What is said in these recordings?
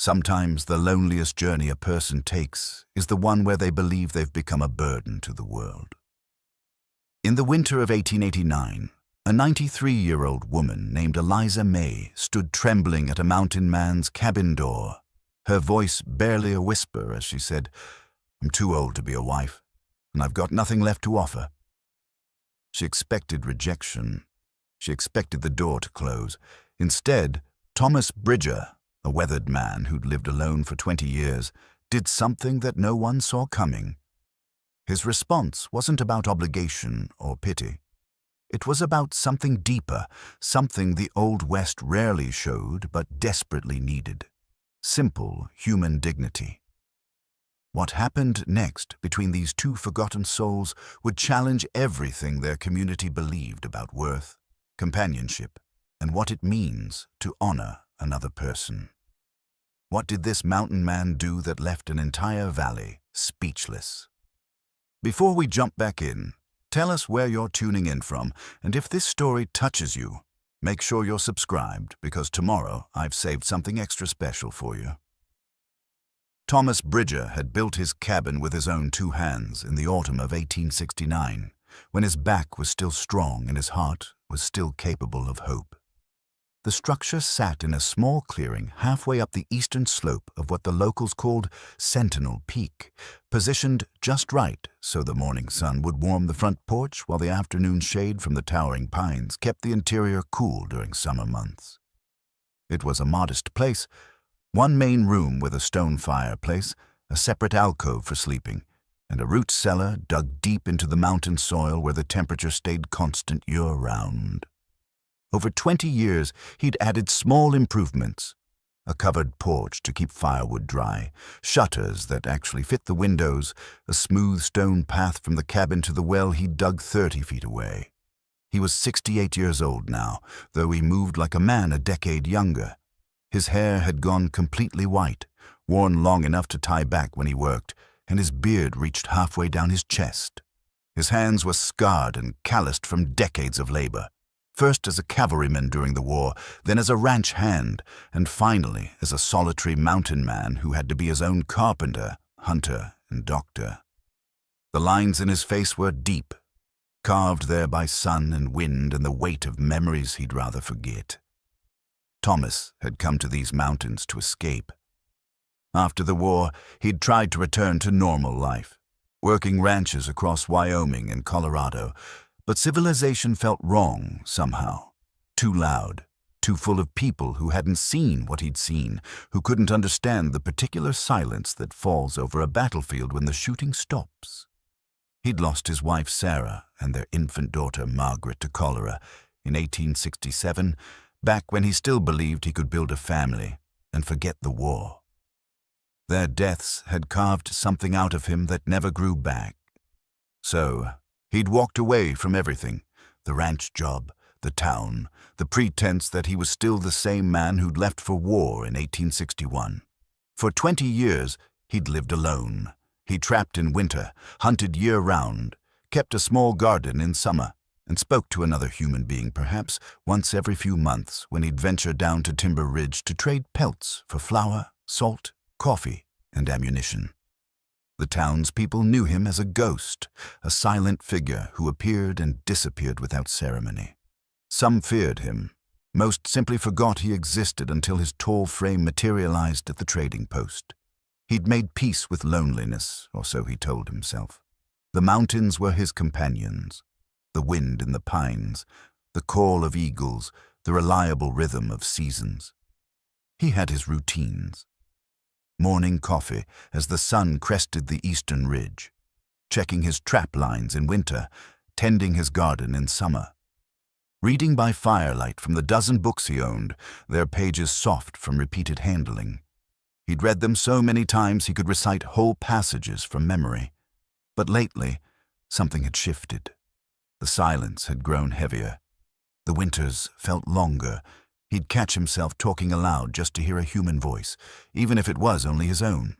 Sometimes the loneliest journey a person takes is the one where they believe they've become a burden to the world. In the winter of 1889, a 93-year-old woman named Eliza May stood trembling at a mountain man's cabin door, her voice barely a whisper as she said, "I'm too old to be a wife, and I've got nothing left to offer." She expected rejection. She expected the door to close. Instead, Thomas Bridger, a weathered man who'd lived alone for 20 years, did something that no one saw coming. His response wasn't about obligation or pity. It was about something deeper, something the Old West rarely showed but desperately needed. Simple human dignity. What happened next between these two forgotten souls would challenge everything their community believed about worth, companionship, and what it means to honor another person. What did this mountain man do that left an entire valley speechless? Before we jump back in, tell us where you're tuning in from, and if this story touches you, make sure you're subscribed, because tomorrow I've saved something extra special for you. Thomas Bridger had built his cabin with his own two hands in the autumn of 1869, when his back was still strong and his heart was still capable of hope. The structure sat in a small clearing halfway up the eastern slope of what the locals called Sentinel Peak, positioned just right so the morning sun would warm the front porch while the afternoon shade from the towering pines kept the interior cool during summer months. It was a modest place, one main room with a stone fireplace, a separate alcove for sleeping, and a root cellar dug deep into the mountain soil where the temperature stayed constant year-round. Over 20 years, he'd added small improvements: a covered porch to keep firewood dry, shutters that actually fit the windows, a smooth stone path from the cabin to the well he'd dug 30 feet away. He was 68 years old now, though he moved like a man a decade younger. His hair had gone completely white, worn long enough to tie back when he worked, and his beard reached halfway down his chest. His hands were scarred and calloused from decades of labor. First as a cavalryman during the war, then as a ranch hand, and finally as a solitary mountain man who had to be his own carpenter, hunter, and doctor. The lines in his face were deep, carved there by sun and wind and the weight of memories he'd rather forget. Thomas had come to these mountains to escape. After the war, he'd tried to return to normal life, working ranches across Wyoming and Colorado, but civilization felt wrong somehow. Too loud, too full of people who hadn't seen what he'd seen, who couldn't understand the particular silence that falls over a battlefield when the shooting stops. He'd lost his wife Sarah and their infant daughter Margaret to cholera in 1867, back when he still believed he could build a family and forget the war. Their deaths had carved something out of him that never grew back. So he'd walked away from everything: the ranch job, the town, the pretense that he was still the same man who'd left for war in 1861. For 20 years, he'd lived alone. He trapped in winter, hunted year-round, kept a small garden in summer, and spoke to another human being perhaps once every few months when he'd venture down to Timber Ridge to trade pelts for flour, salt, coffee, and ammunition. The townspeople knew him as a ghost, a silent figure who appeared and disappeared without ceremony. Some feared him. Most simply forgot he existed until his tall frame materialized at the trading post. He'd made peace with loneliness, or so he told himself. The mountains were his companions. The wind in the pines, the call of eagles, the reliable rhythm of seasons. He had his routines. Morning coffee as the sun crested the eastern ridge, checking his trap lines in winter, tending his garden in summer. Reading by firelight from the dozen books he owned, their pages soft from repeated handling. He'd read them so many times he could recite whole passages from memory. But lately, something had shifted. The silence had grown heavier. The winters felt longer. He'd catch himself talking aloud just to hear a human voice, even if it was only his own.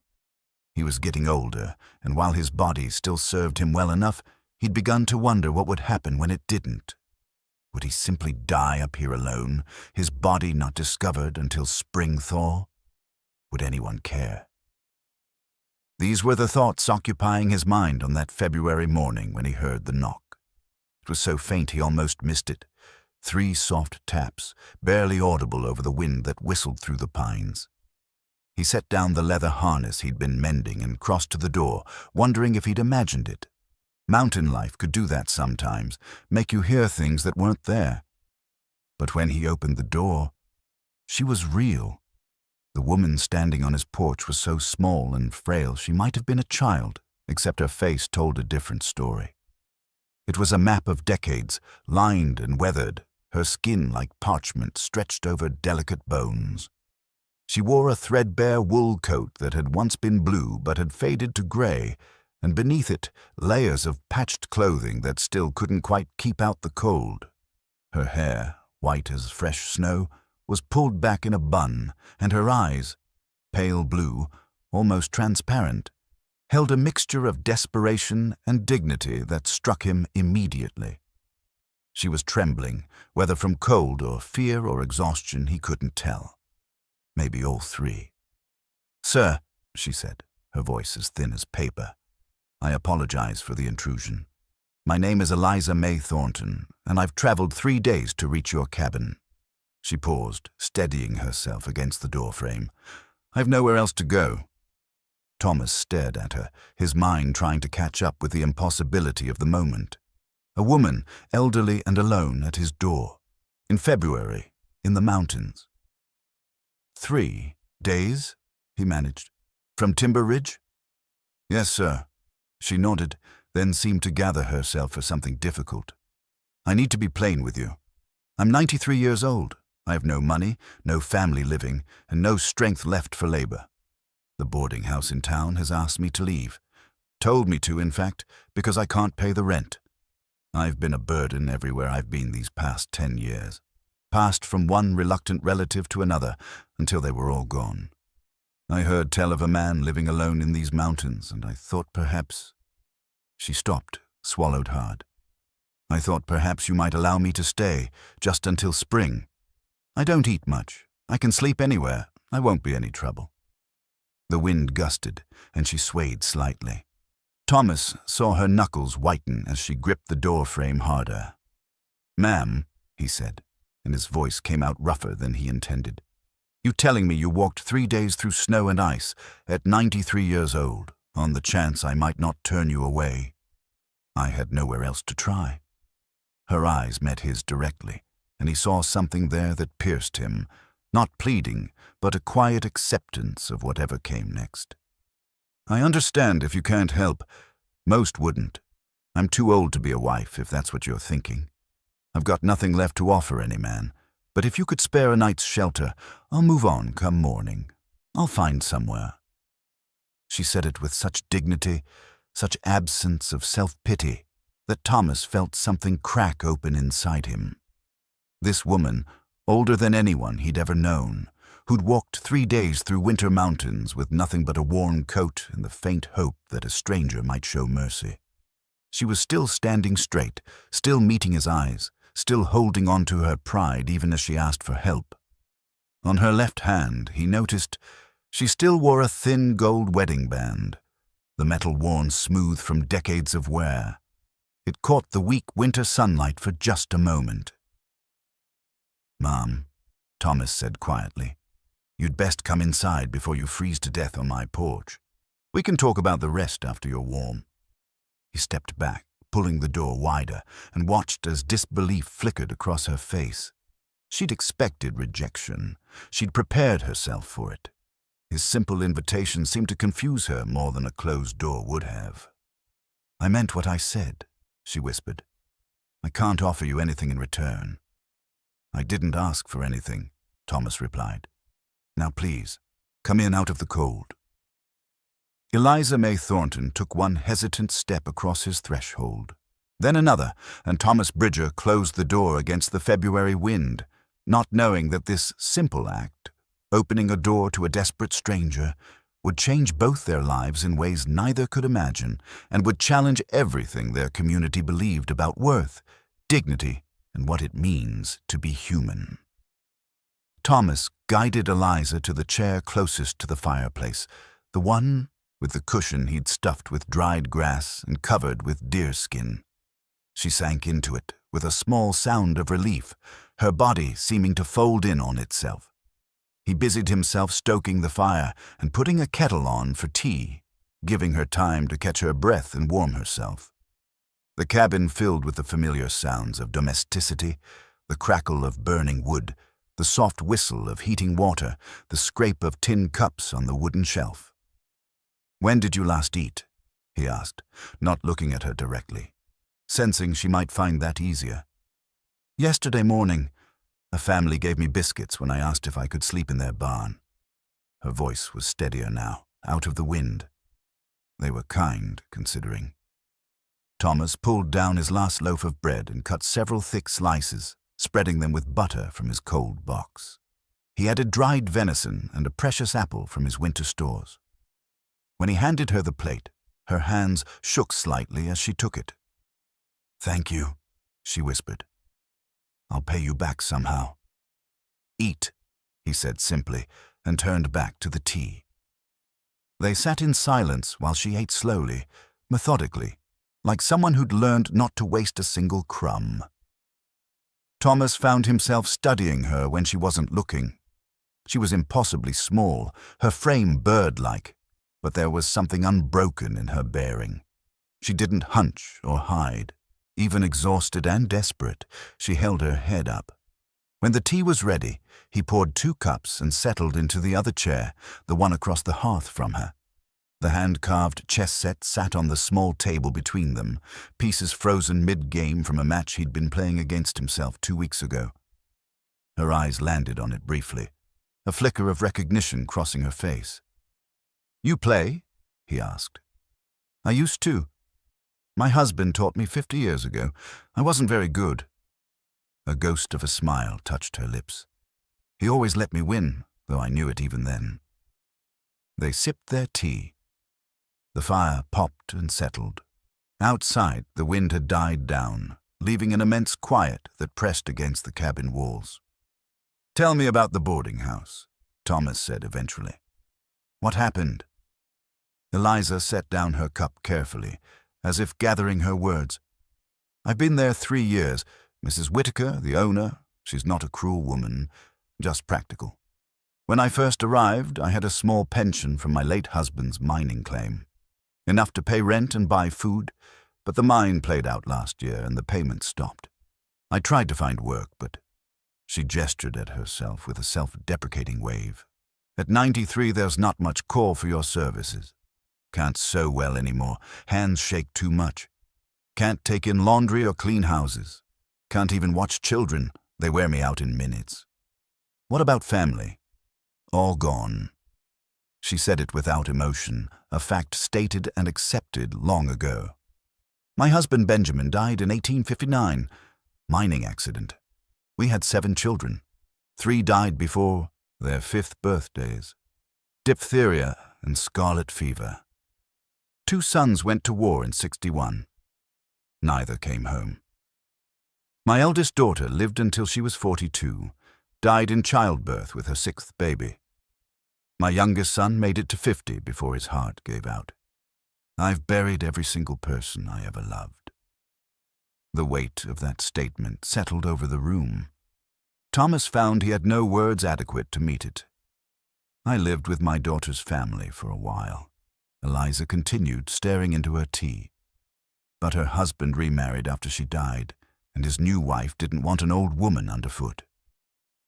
He was getting older, and while his body still served him well enough, he'd begun to wonder what would happen when it didn't. Would he simply die up here alone, his body not discovered until spring thaw? Would anyone care? These were the thoughts occupying his mind on that February morning when he heard the knock. It was so faint he almost missed it. 3 soft taps, barely audible over the wind that whistled through the pines. He set down the leather harness he'd been mending and crossed to the door, wondering if he'd imagined it. Mountain life could do that sometimes, make you hear things that weren't there. But when he opened the door, she was real. The woman standing on his porch was so small and frail she might have been a child, except her face told a different story. It was a map of decades, lined and weathered, her skin like parchment stretched over delicate bones. She wore a threadbare wool coat that had once been blue but had faded to gray, and beneath it layers of patched clothing that still couldn't quite keep out the cold. Her hair, white as fresh snow, was pulled back in a bun, and her eyes, pale blue, almost transparent, held a mixture of desperation and dignity that struck him immediately. She was trembling, whether from cold or fear or exhaustion he couldn't tell. Maybe all 3. "Sir," she said, her voice as thin as paper, "I apologize for the intrusion. My name is Eliza May Thornton, and I've traveled 3 days to reach your cabin." She paused, steadying herself against the doorframe. "I've nowhere else to go." Thomas stared at her, his mind trying to catch up with the impossibility of the moment. A woman, elderly and alone, at his door. In February, in the mountains. 3 days, he managed. "From Timber Ridge?" "Yes, sir." She nodded, then seemed to gather herself for something difficult. "I need to be plain with you. I'm 93 years old. I have no money, no family living, and no strength left for labor. The boarding house in town has asked me to leave. Told me to, in fact, because I can't pay the rent. I've been a burden everywhere I've been these past 10 years. Passed from one reluctant relative to another until they were all gone. I heard tell of a man living alone in these mountains, and I thought perhaps—" She stopped, swallowed hard. "I thought perhaps you might allow me to stay, just until spring. I don't eat much. I can sleep anywhere. I won't be any trouble." The wind gusted, and she swayed slightly. Thomas saw her knuckles whiten as she gripped the door frame harder. "Ma'am," he said, and his voice came out rougher than he intended. "You telling me you walked 3 days through snow and ice at 93 years old, on the chance I might not turn you away? I had nowhere else to try." Her eyes met his directly, and he saw something there that pierced him, not pleading, but a quiet acceptance of whatever came next. "I understand if you can't help. Most wouldn't. I'm too old to be a wife, if that's what you're thinking. I've got nothing left to offer any man, but if you could spare a night's shelter, I'll move on come morning. I'll find somewhere." She said it with such dignity, such absence of self-pity, that Thomas felt something crack open inside him. This woman, older than anyone he'd ever known, who'd walked 3 days through winter mountains with nothing but a worn coat and the faint hope that a stranger might show mercy. She was still standing straight, still meeting his eyes, still holding on to her pride even as she asked for help. On her left hand, he noticed, she still wore a thin gold wedding band, the metal worn smooth from decades of wear. It caught the weak winter sunlight for just a moment. "Ma'am," Thomas said quietly, "you'd best come inside before you freeze to death on my porch. We can talk about the rest after you're warm." He stepped back, pulling the door wider, and watched as disbelief flickered across her face. She'd expected rejection. She'd prepared herself for it. His simple invitation seemed to confuse her more than a closed door would have. "I meant what I said," she whispered. "I can't offer you anything in return." "I didn't ask for anything," Thomas replied. "Now please, come in out of the cold." Eliza May Thornton took one hesitant step across his threshold, then another, and Thomas Bridger closed the door against the February wind, not knowing that this simple act, opening a door to a desperate stranger, would change both their lives in ways neither could imagine, and would challenge everything their community believed about worth, dignity, and what it means to be human. Thomas guided Eliza to the chair closest to the fireplace, the one with the cushion he'd stuffed with dried grass and covered with deerskin. She sank into it with a small sound of relief, her body seeming to fold in on itself. He busied himself stoking the fire and putting a kettle on for tea, giving her time to catch her breath and warm herself. The cabin filled with the familiar sounds of domesticity, the crackle of burning wood, the soft whistle of heating water, the scrape of tin cups on the wooden shelf. "When did you last eat?" he asked, not looking at her directly, sensing she might find that easier. "Yesterday morning. A family gave me biscuits when I asked if I could sleep in their barn." Her voice was steadier now, out of the wind. They were kind, considering. Thomas pulled down his last loaf of bread and cut several thick slices, spreading them with butter from his cold box. He added dried venison and a precious apple from his winter stores. When he handed her the plate, her hands shook slightly as she took it. "Thank you," she whispered. "I'll pay you back somehow." "Eat," he said simply, and turned back to the tea. They sat in silence while she ate slowly, methodically, like someone who'd learned not to waste a single crumb. Thomas found himself studying her when she wasn't looking. She was impossibly small, her frame bird-like, but there was something unbroken in her bearing. She didn't hunch or hide. Even exhausted and desperate, she held her head up. When the tea was ready, he poured 2 cups and settled into the other chair, the one across the hearth from her. The hand-carved chess set sat on the small table between them, pieces frozen mid-game from a match he'd been playing against himself 2 weeks ago. Her eyes landed on it briefly, a flicker of recognition crossing her face. "You play?" he asked. "I used to. My husband taught me 50 years ago. I wasn't very good." A ghost of a smile touched her lips. "He always let me win, though I knew it even then." They sipped their tea. The fire popped and settled. Outside, the wind had died down, leaving an immense quiet that pressed against the cabin walls. "Tell me about the boarding house," Thomas said eventually. "What happened?" Eliza set down her cup carefully, as if gathering her words. "I've been there 3 years. Mrs. Whitaker, the owner, she's not a cruel woman, just practical. When I first arrived, I had a small pension from my late husband's mining claim. Enough to pay rent and buy food, but the mine played out last year and the payments stopped. I tried to find work, but..." She gestured at herself with a self-deprecating wave. "At 93, there's not much call for your services. Can't sew well anymore. Hands shake too much. Can't take in laundry or clean houses. Can't even watch children. They wear me out in minutes. What about family?" "All gone." She said it without emotion, a fact stated and accepted long ago. "My husband Benjamin died in 1859. Mining accident. We had 7 children. 3 died before their 5th birthdays. Diphtheria and scarlet fever. 2 sons went to war in 61. Neither came home. My eldest daughter lived until she was 42, died in childbirth with her 6th baby. My youngest son made it to 50 before his heart gave out. I've buried every single person I ever loved." The weight of that statement settled over the room. Thomas found he had no words adequate to meet it. "I lived with my daughter's family for a while," Eliza continued, staring into her tea. "But her husband remarried after she died, and his new wife didn't want an old woman underfoot.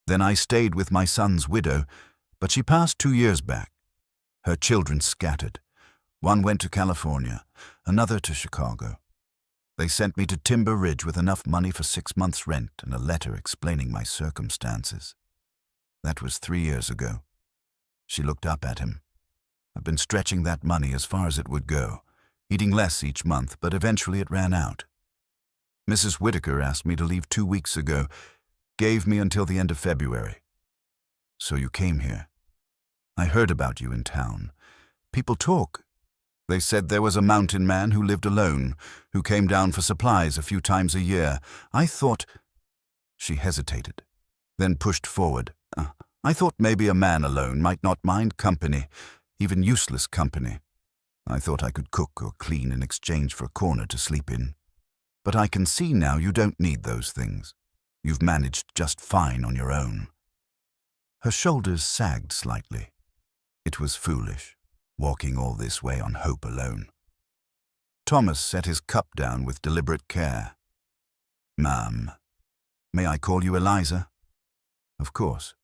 Then I stayed with my son's widow, but she passed 2 years back. Her children scattered. One went to California, another to Chicago. They sent me to Timber Ridge with enough money for 6 months' rent and a letter explaining my circumstances. That was 3 years ago." She looked up at him. "I've been stretching that money as far as it would go, eating less each month, but eventually it ran out. Mrs. Whitaker asked me to leave 2 weeks ago, gave me until the end of February. So you came here. I heard about you in town. People talk. They said there was a mountain man who lived alone, who came down for supplies a few times a year. I thought..." She hesitated, then pushed forward. I thought maybe a man alone might not mind company, even useless company. I thought I could cook or clean in exchange for a corner to sleep in. But I can see now you don't need those things. You've managed just fine on your own." Her shoulders sagged slightly. It was foolish, walking all this way on hope alone. Thomas set his cup down with deliberate care. "Ma'am, may I call you Eliza?" "Of course."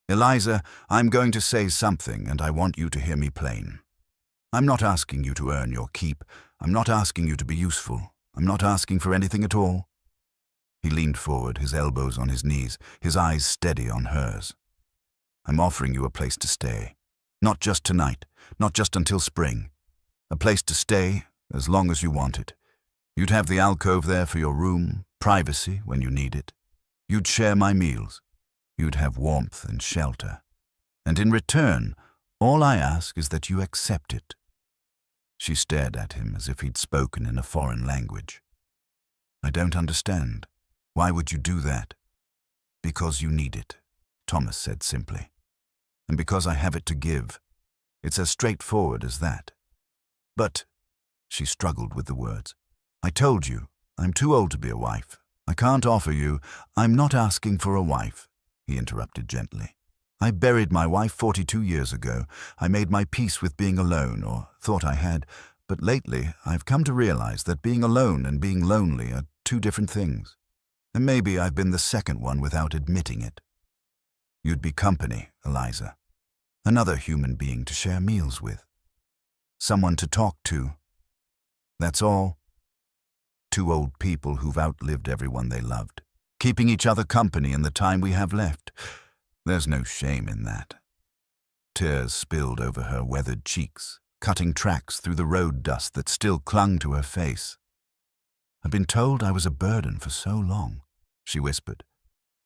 "Eliza, I'm going to say something, and I want you to hear me plain. I'm not asking you to earn your keep. I'm not asking you to be useful. I'm not asking for anything at all." He leaned forward, his elbows on his knees, his eyes steady on hers. "I'm offering you a place to stay. Not just tonight, not just until spring. A place to stay as long as you want it. You'd have the alcove there for your room, privacy when you need it. You'd share my meals. You'd have warmth and shelter. And in return, all I ask is that you accept it." She stared at him as if he'd spoken in a foreign language. "I don't understand. Why would you do that?" "Because you need it," Thomas said simply. "And because I have it to give. It's as straightforward as that." "But," she struggled with the words, "I told you, I'm too old to be a wife. I can't offer you—" "I'm not asking for a wife," he interrupted gently. "I buried my wife 42 years ago. I made my peace with being alone, or thought I had, but lately I've come to realize that being alone and being lonely are two different things. And maybe I've been the second one without admitting it. You'd be company, Eliza. Another human being to share meals with. Someone to talk to. That's all. Two old people who've outlived everyone they loved, keeping each other company in the time we have left. There's no shame in that." Tears spilled over her weathered cheeks, cutting tracks through the road dust that still clung to her face. "I've been told I was a burden for so long," she whispered.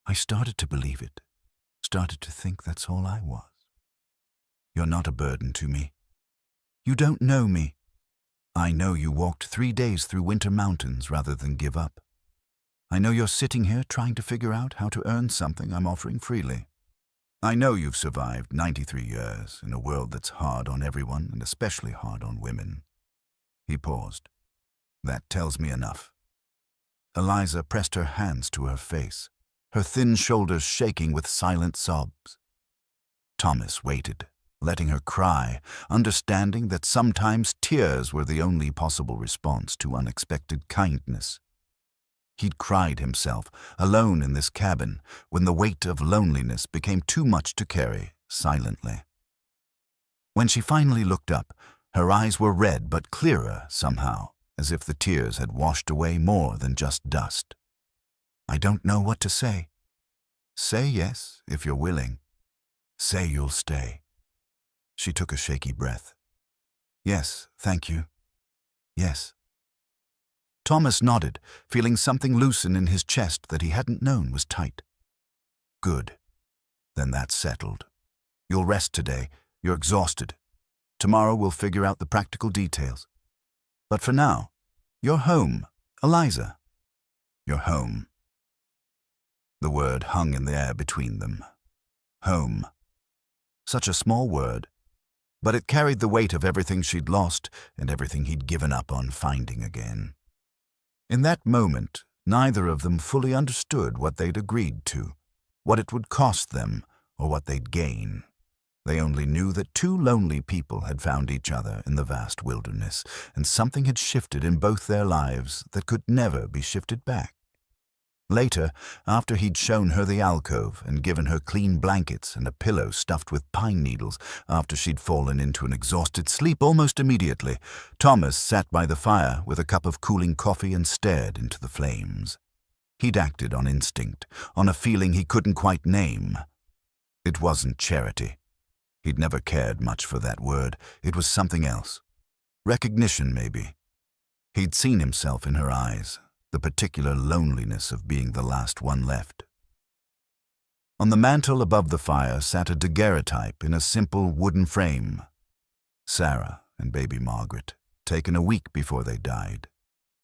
"I started to believe it, started to think that's all I was. You're not a burden to me. You don't know me. I know you walked 3 days through winter mountains rather than give up. I know you're sitting here trying to figure out how to earn something I'm offering freely. I know you've survived 93 years in a world that's hard on everyone and especially hard on women." He paused. "That tells me enough." Eliza pressed her hands to her face, her thin shoulders shaking with silent sobs. Thomas waited, letting her cry, understanding that sometimes tears were the only possible response to unexpected kindness. He'd cried himself, alone in this cabin, when the weight of loneliness became too much to carry, silently. When she finally looked up, her eyes were red but clearer somehow, as if the tears had washed away more than just dust. "I don't know what to say." "Say yes, if you're willing. Say you'll stay." She took a shaky breath. "Yes, thank you. Yes." Thomas nodded, feeling something loosen in his chest that he hadn't known was tight. "Good. Then that's settled. You'll rest today. You're exhausted. Tomorrow we'll figure out the practical details. But for now, you're home, Eliza. You're home." The word hung in the air between them. Home. Such a small word, but it carried the weight of everything she'd lost and everything he'd given up on finding again. In that moment, neither of them fully understood what they'd agreed to, what it would cost them, or what they'd gain. They only knew that two lonely people had found each other in the vast wilderness, and something had shifted in both their lives that could never be shifted back. Later, after he'd shown her the alcove and given her clean blankets and a pillow stuffed with pine needles after she'd fallen into an exhausted sleep almost immediately, Thomas sat by the fire with a cup of cooling coffee and stared into the flames. He'd acted on instinct, on a feeling he couldn't quite name. It wasn't charity. He'd never cared much for that word. It was something else. Recognition, maybe. He'd seen himself in her eyes, the particular loneliness of being the last one left. On the mantel above the fire sat a daguerreotype in a simple wooden frame. Sarah and baby Margaret, taken a week before they died.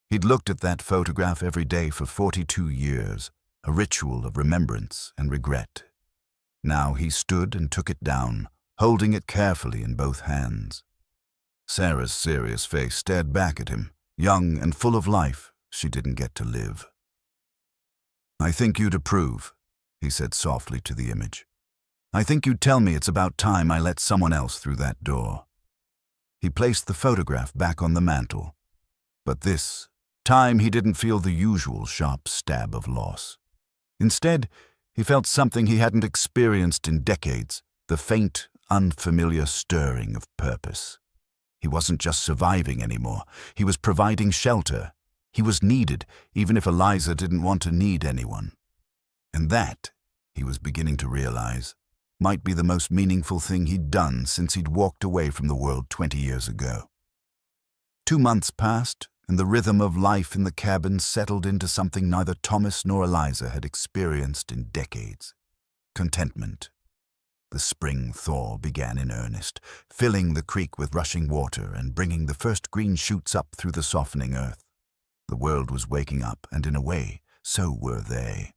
He'd looked at that photograph every day for 42 years, a ritual of remembrance and regret. Now he stood and took it down, holding it carefully in both hands. Sarah's serious face stared back at him, young and full of life she didn't get to live. "I think you'd approve," he said softly to the image. "I think you'd tell me it's about time I let someone else through that door." He placed the photograph back on the mantel. But this time he didn't feel the usual sharp stab of loss. Instead, he felt something he hadn't experienced in decades, the faint, unfamiliar stirring of purpose. He wasn't just surviving anymore. He was providing shelter. He was needed, even if Eliza didn't want to need anyone. And that, he was beginning to realize, might be the most meaningful thing he'd done since he'd walked away from the world 20 years ago. 2 months passed, and the rhythm of life in the cabin settled into something neither Thomas nor Eliza had experienced in decades: contentment. The spring thaw began in earnest, filling the creek with rushing water and bringing the first green shoots up through the softening earth. The world was waking up, and in a way, so were they.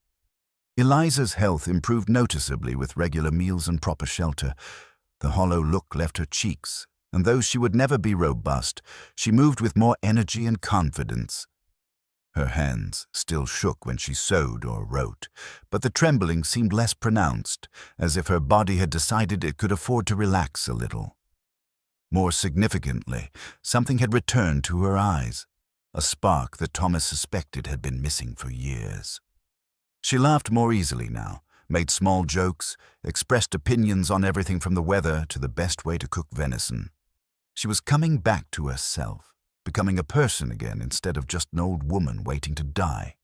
Eliza's health improved noticeably with regular meals and proper shelter. The hollow look left her cheeks, and though she would never be robust, she moved with more energy and confidence. Her hands still shook when she sewed or wrote, but the trembling seemed less pronounced, as if her body had decided it could afford to relax a little. More significantly, something had returned to her eyes, a spark that Thomas suspected had been missing for years. She laughed more easily now, made small jokes, expressed opinions on everything from the weather to the best way to cook venison. She was coming back to herself, becoming a person again instead of just an old woman waiting to die.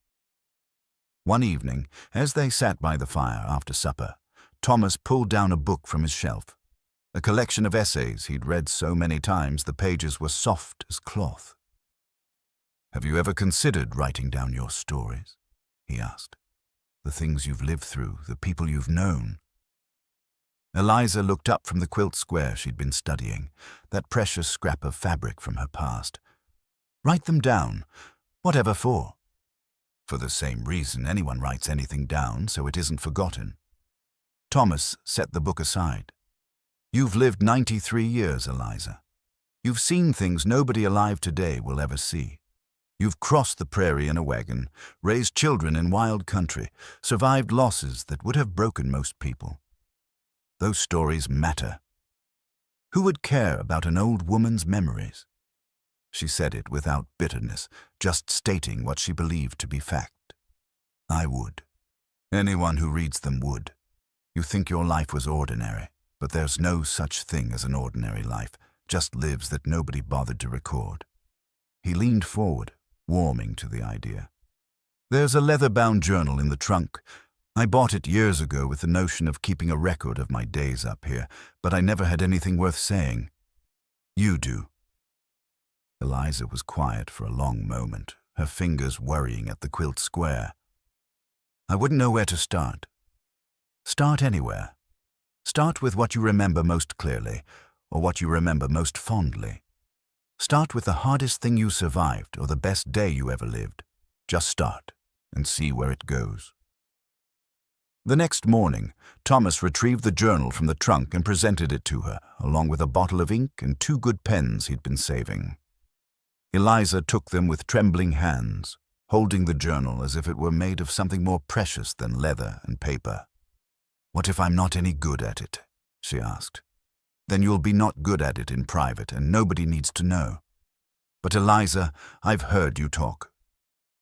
One evening, as they sat by the fire after supper, Thomas pulled down a book from his shelf, a collection of essays he'd read so many times the pages were soft as cloth. "Have you ever considered writing down your stories?" he asked. "The things you've lived through, the people you've known." Eliza looked up from the quilt square she'd been studying, that precious scrap of fabric from her past. "Write them down. Whatever for?" "For the same reason anyone writes anything down, so it isn't forgotten." Thomas set the book aside. "You've lived 93 years, Eliza. You've seen things nobody alive today will ever see. You've crossed the prairie in a wagon, raised children in wild country, survived losses that would have broken most people. Those stories matter. Who would care about an old woman's memories?" She said it without bitterness, just stating what she believed to be fact. "I would. Anyone who reads them would. You think your life was ordinary, but there's no such thing as an ordinary life, just lives that nobody bothered to record." He leaned forward, warming to the idea. "There's a leather-bound journal in the trunk. I bought it years ago with the notion of keeping a record of my days up here, but I never had anything worth saying. You do." Eliza was quiet for a long moment, her fingers worrying at the quilt square. "I wouldn't know where to start." "Start anywhere. Start with what you remember most clearly, or what you remember most fondly. Start with the hardest thing you survived or the best day you ever lived. Just start and see where it goes." The next morning, Thomas retrieved the journal from the trunk and presented it to her, along with a bottle of ink and 2 good pens he'd been saving. Eliza took them with trembling hands, holding the journal as if it were made of something more precious than leather and paper. "What if I'm not any good at it?" she asked. "Then you'll be not good at it in private, and nobody needs to know. But Eliza, I've heard you talk.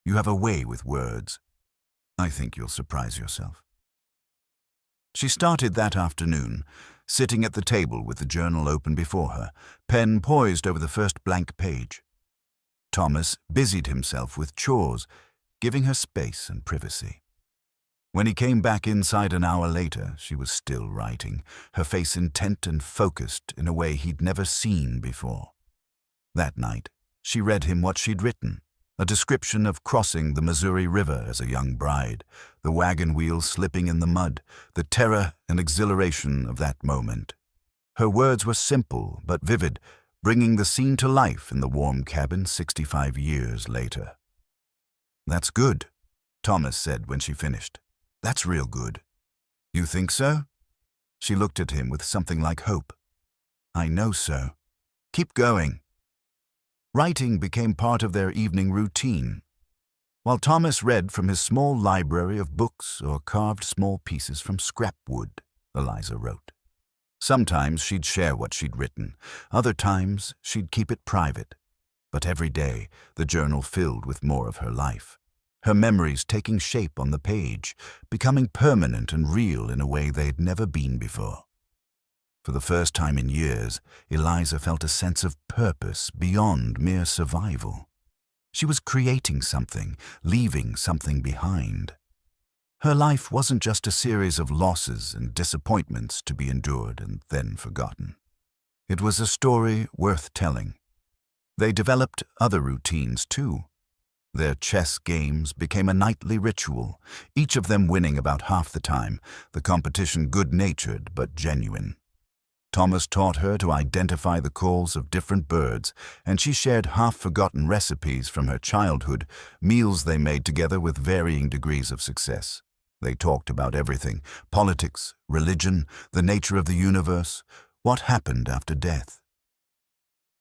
You have a way with words. I think you'll surprise yourself." She started that afternoon, sitting at the table with the journal open before her, pen poised over the first blank page. Thomas busied himself with chores, giving her space and privacy. When he came back inside an hour later, she was still writing, her face intent and focused in a way he'd never seen before. That night, she read him what she'd written, a description of crossing the Missouri River as a young bride, the wagon wheel slipping in the mud, the terror and exhilaration of that moment. Her words were simple but vivid, bringing the scene to life in the warm cabin 65 years later. "That's good," Thomas said when she finished. "That's real good." "You think so?" She looked at him with something like hope. "I know so. Keep going." Writing became part of their evening routine. While Thomas read from his small library of books or carved small pieces from scrap wood, Eliza wrote. Sometimes she'd share what she'd written. Other times she'd keep it private. But every day the journal filled with more of her life. Her memories taking shape on the page, becoming permanent and real in a way they'd never been before. For the first time in years, Eliza felt a sense of purpose beyond mere survival. She was creating something, leaving something behind. Her life wasn't just a series of losses and disappointments to be endured and then forgotten. It was a story worth telling. They developed other routines too. Their chess games became a nightly ritual, each of them winning about half the time, the competition good-natured but genuine. Thomas taught her to identify the calls of different birds, and she shared half-forgotten recipes from her childhood, meals they made together with varying degrees of success. They talked about everything: politics, religion, the nature of the universe, what happened after death.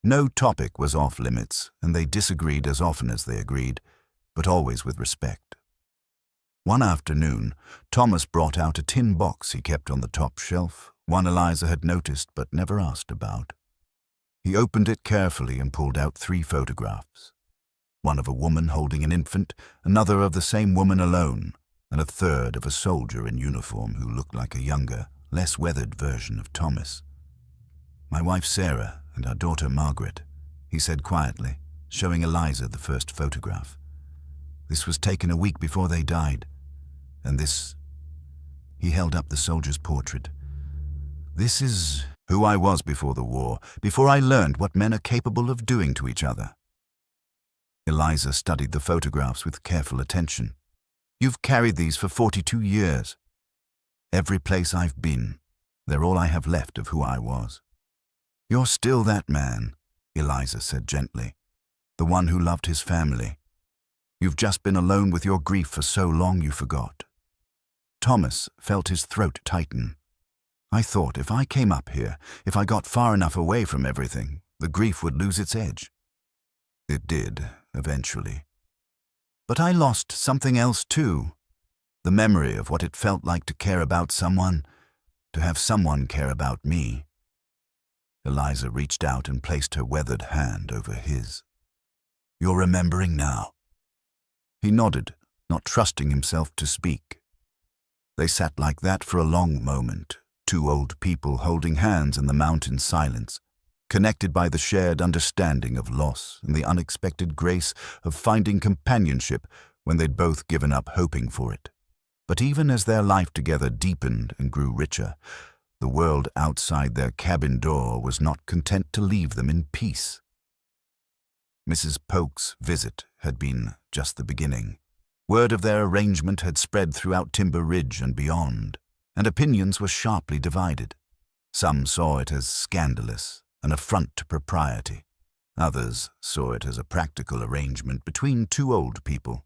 No topic was off-limits, and they disagreed as often as they agreed, but always with respect. One afternoon, Thomas brought out a tin box he kept on the top shelf, one Eliza had noticed but never asked about. He opened it carefully and pulled out 3 photographs. One of a woman holding an infant, another of the same woman alone, and a third of a soldier in uniform who looked like a younger, less weathered version of Thomas. "My wife Sarah and our daughter Margaret," he said quietly, showing Eliza the first photograph. "This was taken a week before they died. And this..." He held up the soldier's portrait. "This is who I was before the war, before I learned what men are capable of doing to each other." Eliza studied the photographs with careful attention. "You've carried these for 42 years. Every place I've been, they're all I have left of who I was." "You're still that man," Eliza said gently, "the one who loved his family. You've just been alone with your grief for so long you forgot." Thomas felt his throat tighten. "I thought if I came up here, if I got far enough away from everything, the grief would lose its edge." It did, eventually. "But I lost something else too. The memory of what it felt like to care about someone, to have someone care about me." Eliza reached out and placed her weathered hand over his. "You're remembering now?" He nodded, not trusting himself to speak. They sat like that for a long moment, 2 old people holding hands in the mountain silence, connected by the shared understanding of loss and the unexpected grace of finding companionship when they'd both given up hoping for it. But even as their life together deepened and grew richer, the world outside their cabin door was not content to leave them in peace. Mrs. Polk's visit had been just the beginning. Word of their arrangement had spread throughout Timber Ridge and beyond, and opinions were sharply divided. Some saw it as scandalous, an affront to propriety. Others saw it as a practical arrangement between 2 old people.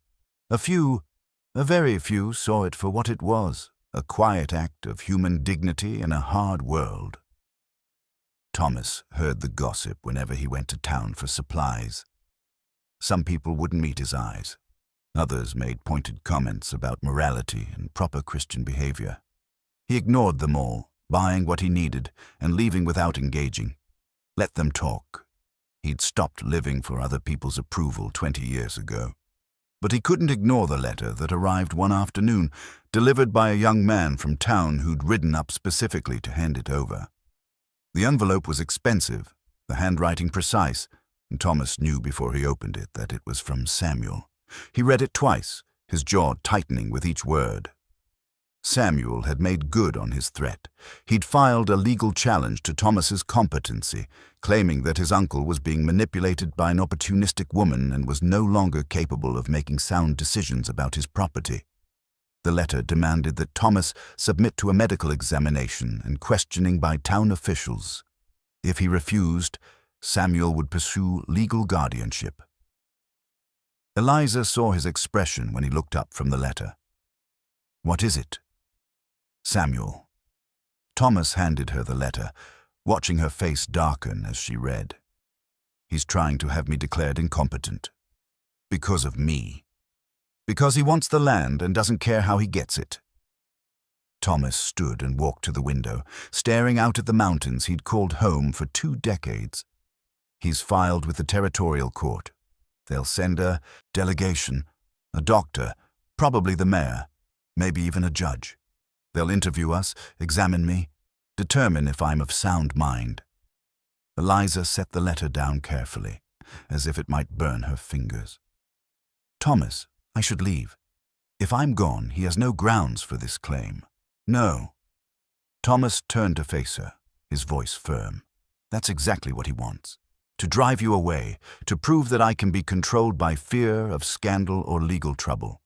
A very few, saw it for what it was, a quiet act of human dignity in a hard world. Thomas heard the gossip whenever he went to town for supplies. Some people wouldn't meet his eyes. Others made pointed comments about morality and proper Christian behavior. He ignored them all, buying what he needed and leaving without engaging. Let them talk. He'd stopped living for other people's approval 20 years ago. But he couldn't ignore the letter that arrived one afternoon, delivered by a young man from town who'd ridden up specifically to hand it over. The envelope was expensive, the handwriting precise, and Thomas knew before he opened it that it was from Samuel. He read it twice, his jaw tightening with each word. Samuel had made good on his threat. He'd filed a legal challenge to Thomas's competency, claiming that his uncle was being manipulated by an opportunistic woman and was no longer capable of making sound decisions about his property. The letter demanded that Thomas submit to a medical examination and questioning by town officials. If he refused, Samuel would pursue legal guardianship. Eliza saw his expression when he looked up from the letter. "What is it?" "Samuel." Thomas handed her the letter, watching her face darken as she read. He's trying to have me declared incompetent. Because of me. Because he wants the land and doesn't care how he gets it. Thomas stood and walked to the window, staring out at the mountains he'd called home for 2 decades. He's filed with the territorial court. They'll send a delegation, a doctor, probably the mayor, maybe even a judge. They'll interview us, examine me, determine if I'm of sound mind. Eliza set the letter down carefully, as if it might burn her fingers. Thomas, I should leave. If I'm gone, he has no grounds for this claim. No. Thomas turned to face her, his voice firm. That's exactly what he wants. To drive you away, to prove that I can be controlled by fear of scandal or legal trouble.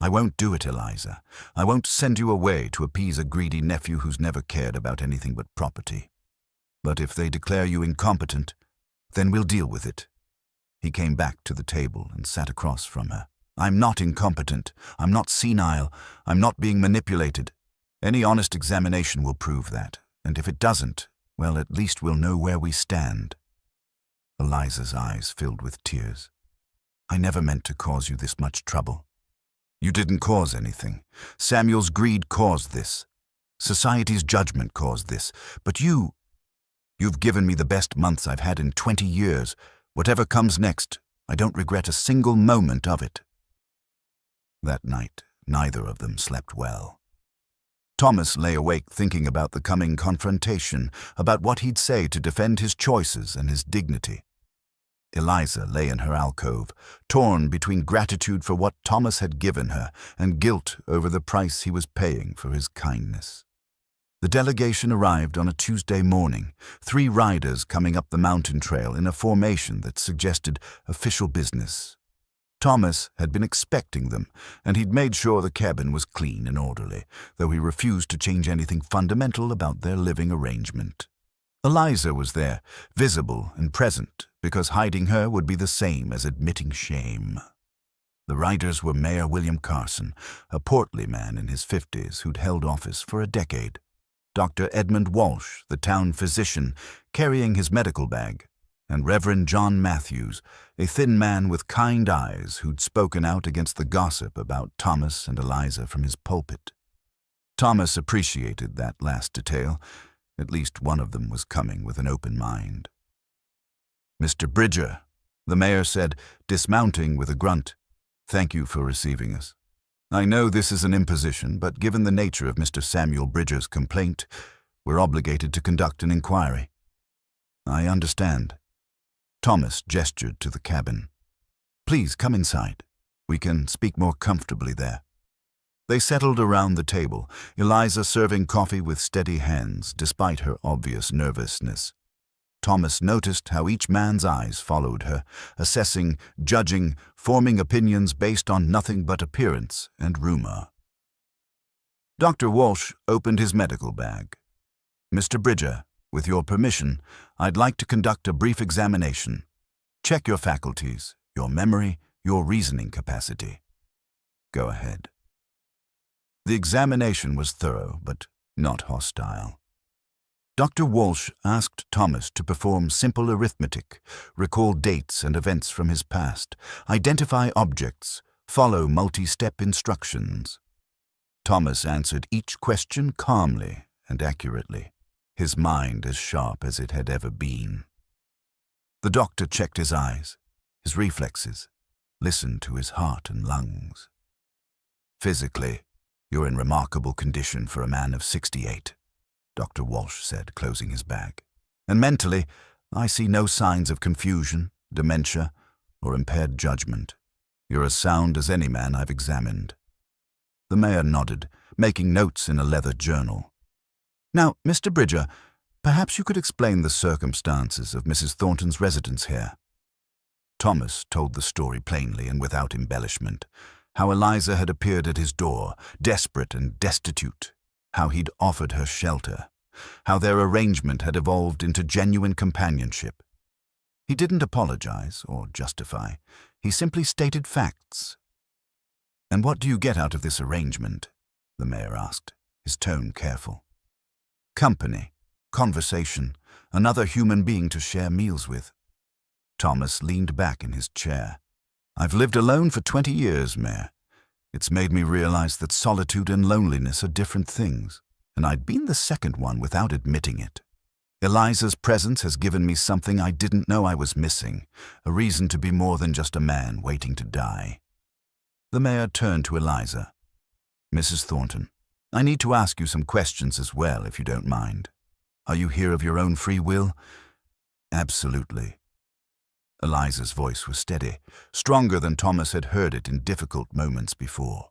I won't do it, Eliza. I won't send you away to appease a greedy nephew who's never cared about anything but property. But if they declare you incompetent, then we'll deal with it. He came back to the table and sat across from her. I'm not incompetent. I'm not senile. I'm not being manipulated. Any honest examination will prove that. And if it doesn't, well, at least we'll know where we stand. Eliza's eyes filled with tears. I never meant to cause you this much trouble. You didn't cause anything. Samuel's greed caused this. Society's judgment caused this. But you've given me the best months I've had in 20 years. Whatever comes next, I don't regret a single moment of it. That night, neither of them slept well. Thomas lay awake thinking about the coming confrontation, about what he'd say to defend his choices and his dignity. Eliza lay in her alcove, torn between gratitude for what Thomas had given her and guilt over the price he was paying for his kindness. The delegation arrived on a Tuesday morning, 3 riders coming up the mountain trail in a formation that suggested official business. Thomas had been expecting them, and he'd made sure the cabin was clean and orderly, though he refused to change anything fundamental about their living arrangement. Eliza was there, visible and present, because hiding her would be the same as admitting shame. The riders were Mayor William Carson, a portly man in his 50s who'd held office for a decade. Dr. Edmund Walsh, the town physician, carrying his medical bag, and Reverend John Matthews, a thin man with kind eyes who'd spoken out against the gossip about Thomas and Eliza from his pulpit. Thomas appreciated that last detail. At least one of them was coming with an open mind. Mr. Bridger, the mayor said, dismounting with a grunt, thank you for receiving us. I know this is an imposition, but given the nature of Mr. Samuel Bridger's complaint, we're obligated to conduct an inquiry. I understand. Thomas gestured to the cabin. Please come inside. We can speak more comfortably there. They settled around the table, Eliza serving coffee with steady hands, despite her obvious nervousness. Thomas noticed how each man's eyes followed her, assessing, judging, forming opinions based on nothing but appearance and rumor. Dr. Walsh opened his medical bag. Mr. Bridger, with your permission, I'd like to conduct a brief examination. Check your faculties, your memory, your reasoning capacity. Go ahead. The examination was thorough, but not hostile. Dr. Walsh asked Thomas to perform simple arithmetic, recall dates and events from his past, identify objects, follow multi-step instructions. Thomas answered each question calmly and accurately, his mind as sharp as it had ever been. The doctor checked his eyes, his reflexes, listened to his heart and lungs. Physically, you're in remarkable condition for a man of 68, Dr. Walsh said, closing his bag. And mentally, I see no signs of confusion, dementia, or impaired judgment. You're as sound as any man I've examined. The mayor nodded, making notes in a leather journal. Now, Mr. Bridger, perhaps you could explain the circumstances of Mrs. Thornton's residence here. Thomas told the story plainly and without embellishment. How Eliza had appeared at his door, desperate and destitute. How he'd offered her shelter. How their arrangement had evolved into genuine companionship. He didn't apologize or justify. He simply stated facts. And what do you get out of this arrangement? The mayor asked, his tone careful. Company, conversation, another human being to share meals with. Thomas leaned back in his chair. I've lived alone for 20 years, Mayor. It's made me realize that solitude and loneliness are different things, and I'd been the second one without admitting it. Eliza's presence has given me something I didn't know I was missing, a reason to be more than just a man waiting to die. The mayor turned to Eliza. Mrs. Thornton, I need to ask you some questions as well, if you don't mind. Are you here of your own free will? Absolutely. Eliza's voice was steady, stronger than Thomas had heard it in difficult moments before.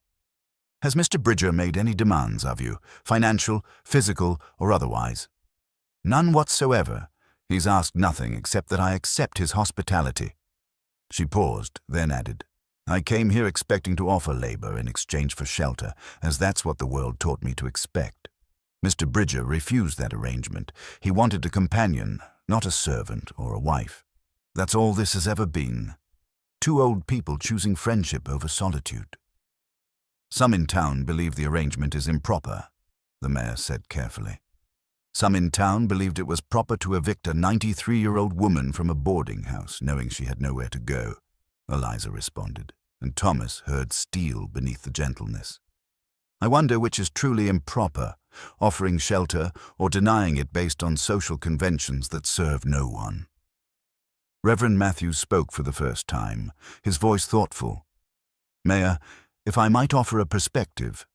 Has Mr. Bridger made any demands of you, financial, physical, or otherwise? None whatsoever. He's asked nothing except that I accept his hospitality. She paused, then added, I came here expecting to offer labor in exchange for shelter, as that's what the world taught me to expect. Mr. Bridger refused that arrangement. He wanted a companion, not a servant or a wife. That's all this has ever been. Two old people choosing friendship over solitude. Some in town believe the arrangement is improper, the mayor said carefully. Some in town believed it was proper to evict a 93-year-old woman from a boarding house, knowing she had nowhere to go, Eliza responded, and Thomas heard steel beneath the gentleness. I wonder which is truly improper, offering shelter or denying it based on social conventions that serve no one. Reverend Matthews spoke for the first time, his voice thoughtful. Mayor, if I might offer a perspective,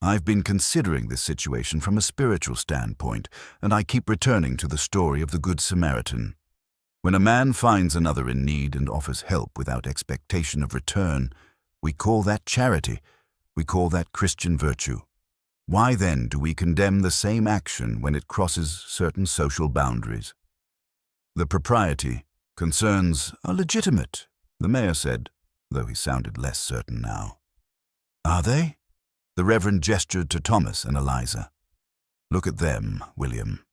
I've been considering this situation from a spiritual standpoint, and I keep returning to the story of the Good Samaritan. When a man finds another in need and offers help without expectation of return, we call that charity. We call that Christian virtue. Why then do we condemn the same action when it crosses certain social boundaries? The propriety concerns are legitimate, the mayor said, though he sounded less certain now. Are they? The Reverend gestured to Thomas and Eliza. Look at them, William.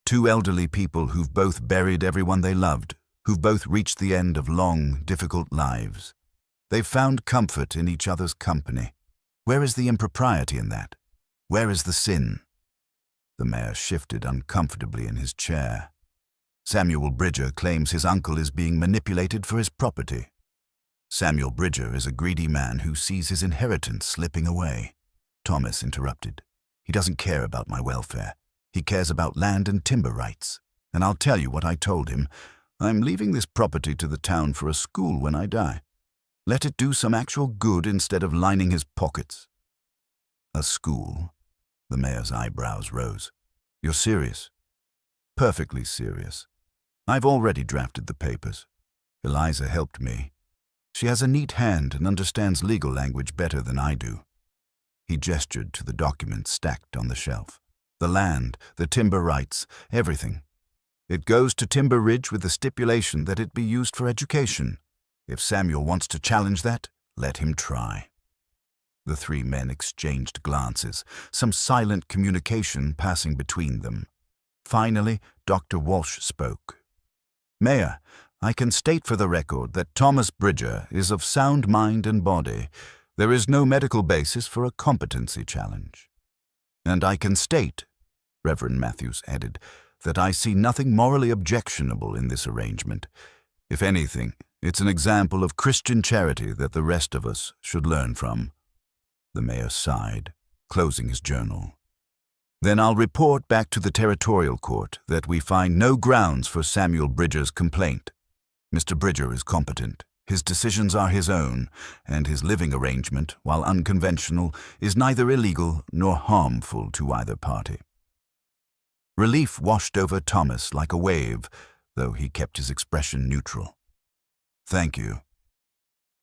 Two elderly people who've both buried everyone they loved, who've both reached the end of long, difficult lives. They've found comfort in each other's company. Where is the impropriety in that? Where is the sin? The mayor shifted uncomfortably in his chair. Samuel Bridger claims his uncle is being manipulated for his property. Samuel Bridger is a greedy man who sees his inheritance slipping away. Thomas interrupted. He doesn't care about my welfare. He cares about land and timber rights. And I'll tell you what I told him. I'm leaving this property to the town for a school when I die. Let it do some actual good instead of lining his pockets. A school? The mayor's eyebrows rose. You're serious? Perfectly serious. I've already drafted the papers. Eliza helped me. She has a neat hand and understands legal language better than I do. He gestured to the documents stacked on the shelf. The land, the timber rights, everything. It goes to Timber Ridge with the stipulation that it be used for education. If Samuel wants to challenge that, let him try. The three men exchanged glances, some silent communication passing between them. Finally, Dr. Walsh spoke. Mayor, I can state for the record that Thomas Bridger is of sound mind and body. There is no medical basis for a competency challenge. And I can state, Reverend Matthews added, that I see nothing morally objectionable in this arrangement. If anything, it's an example of Christian charity that the rest of us should learn from. The mayor sighed, closing his journal. Then I'll report back to the territorial court that we find no grounds for Samuel Bridger's complaint. Mr. Bridger is competent. His decisions are his own, and his living arrangement, while unconventional, is neither illegal nor harmful to either party. Relief washed over Thomas like a wave, though he kept his expression neutral. Thank you.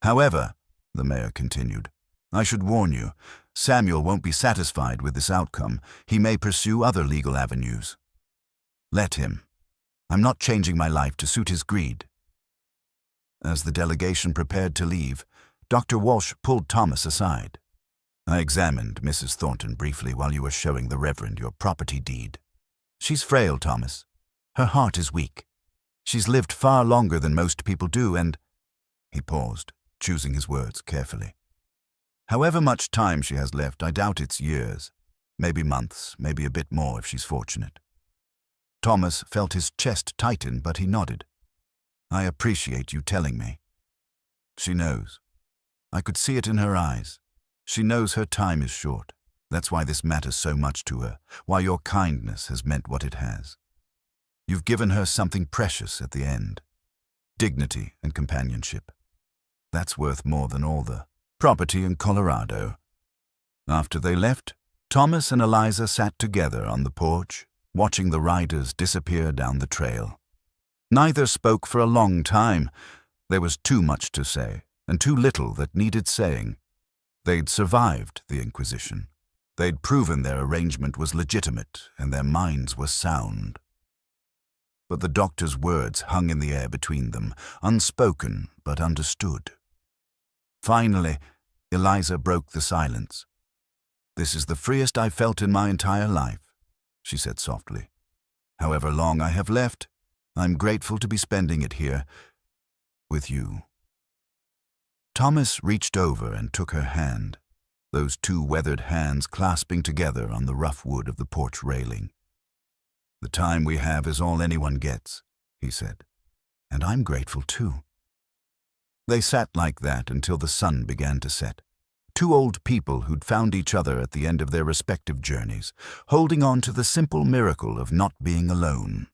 However, the mayor continued, I should warn you, Samuel won't be satisfied with this outcome. He may pursue other legal avenues. Let him. I'm not changing my life to suit his greed. As the delegation prepared to leave, Dr. Walsh pulled Thomas aside. I examined Mrs. Thornton briefly while you were showing the Reverend your property deed. She's frail, Thomas. Her heart is weak. She's lived far longer than most people do, and... He paused, choosing his words carefully. However much time she has left, I doubt it's years. Maybe months, maybe a bit more if she's fortunate. Thomas felt his chest tighten, but he nodded. I appreciate you telling me. She knows. I could see it in her eyes. She knows her time is short. That's why this matters so much to her, why your kindness has meant what it has. You've given her something precious at the end. Dignity and companionship. That's worth more than all the property in Colorado. After they left, Thomas and Eliza sat together on the porch, watching the riders disappear down the trail. Neither spoke for a long time. There was too much to say, and too little that needed saying. They'd survived the Inquisition. They'd proven their arrangement was legitimate, and their minds were sound. But the doctor's words hung in the air between them, unspoken but understood. Finally, Eliza broke the silence. This is the freest I've felt in my entire life, she said softly. However long I have left, I'm grateful to be spending it here with you. Thomas reached over and took her hand, those two weathered hands clasping together on the rough wood of the porch railing. The time we have is all anyone gets, he said, and I'm grateful too. They sat like that until the sun began to set. Two old people who'd found each other at the end of their respective journeys, holding on to the simple miracle of not being alone.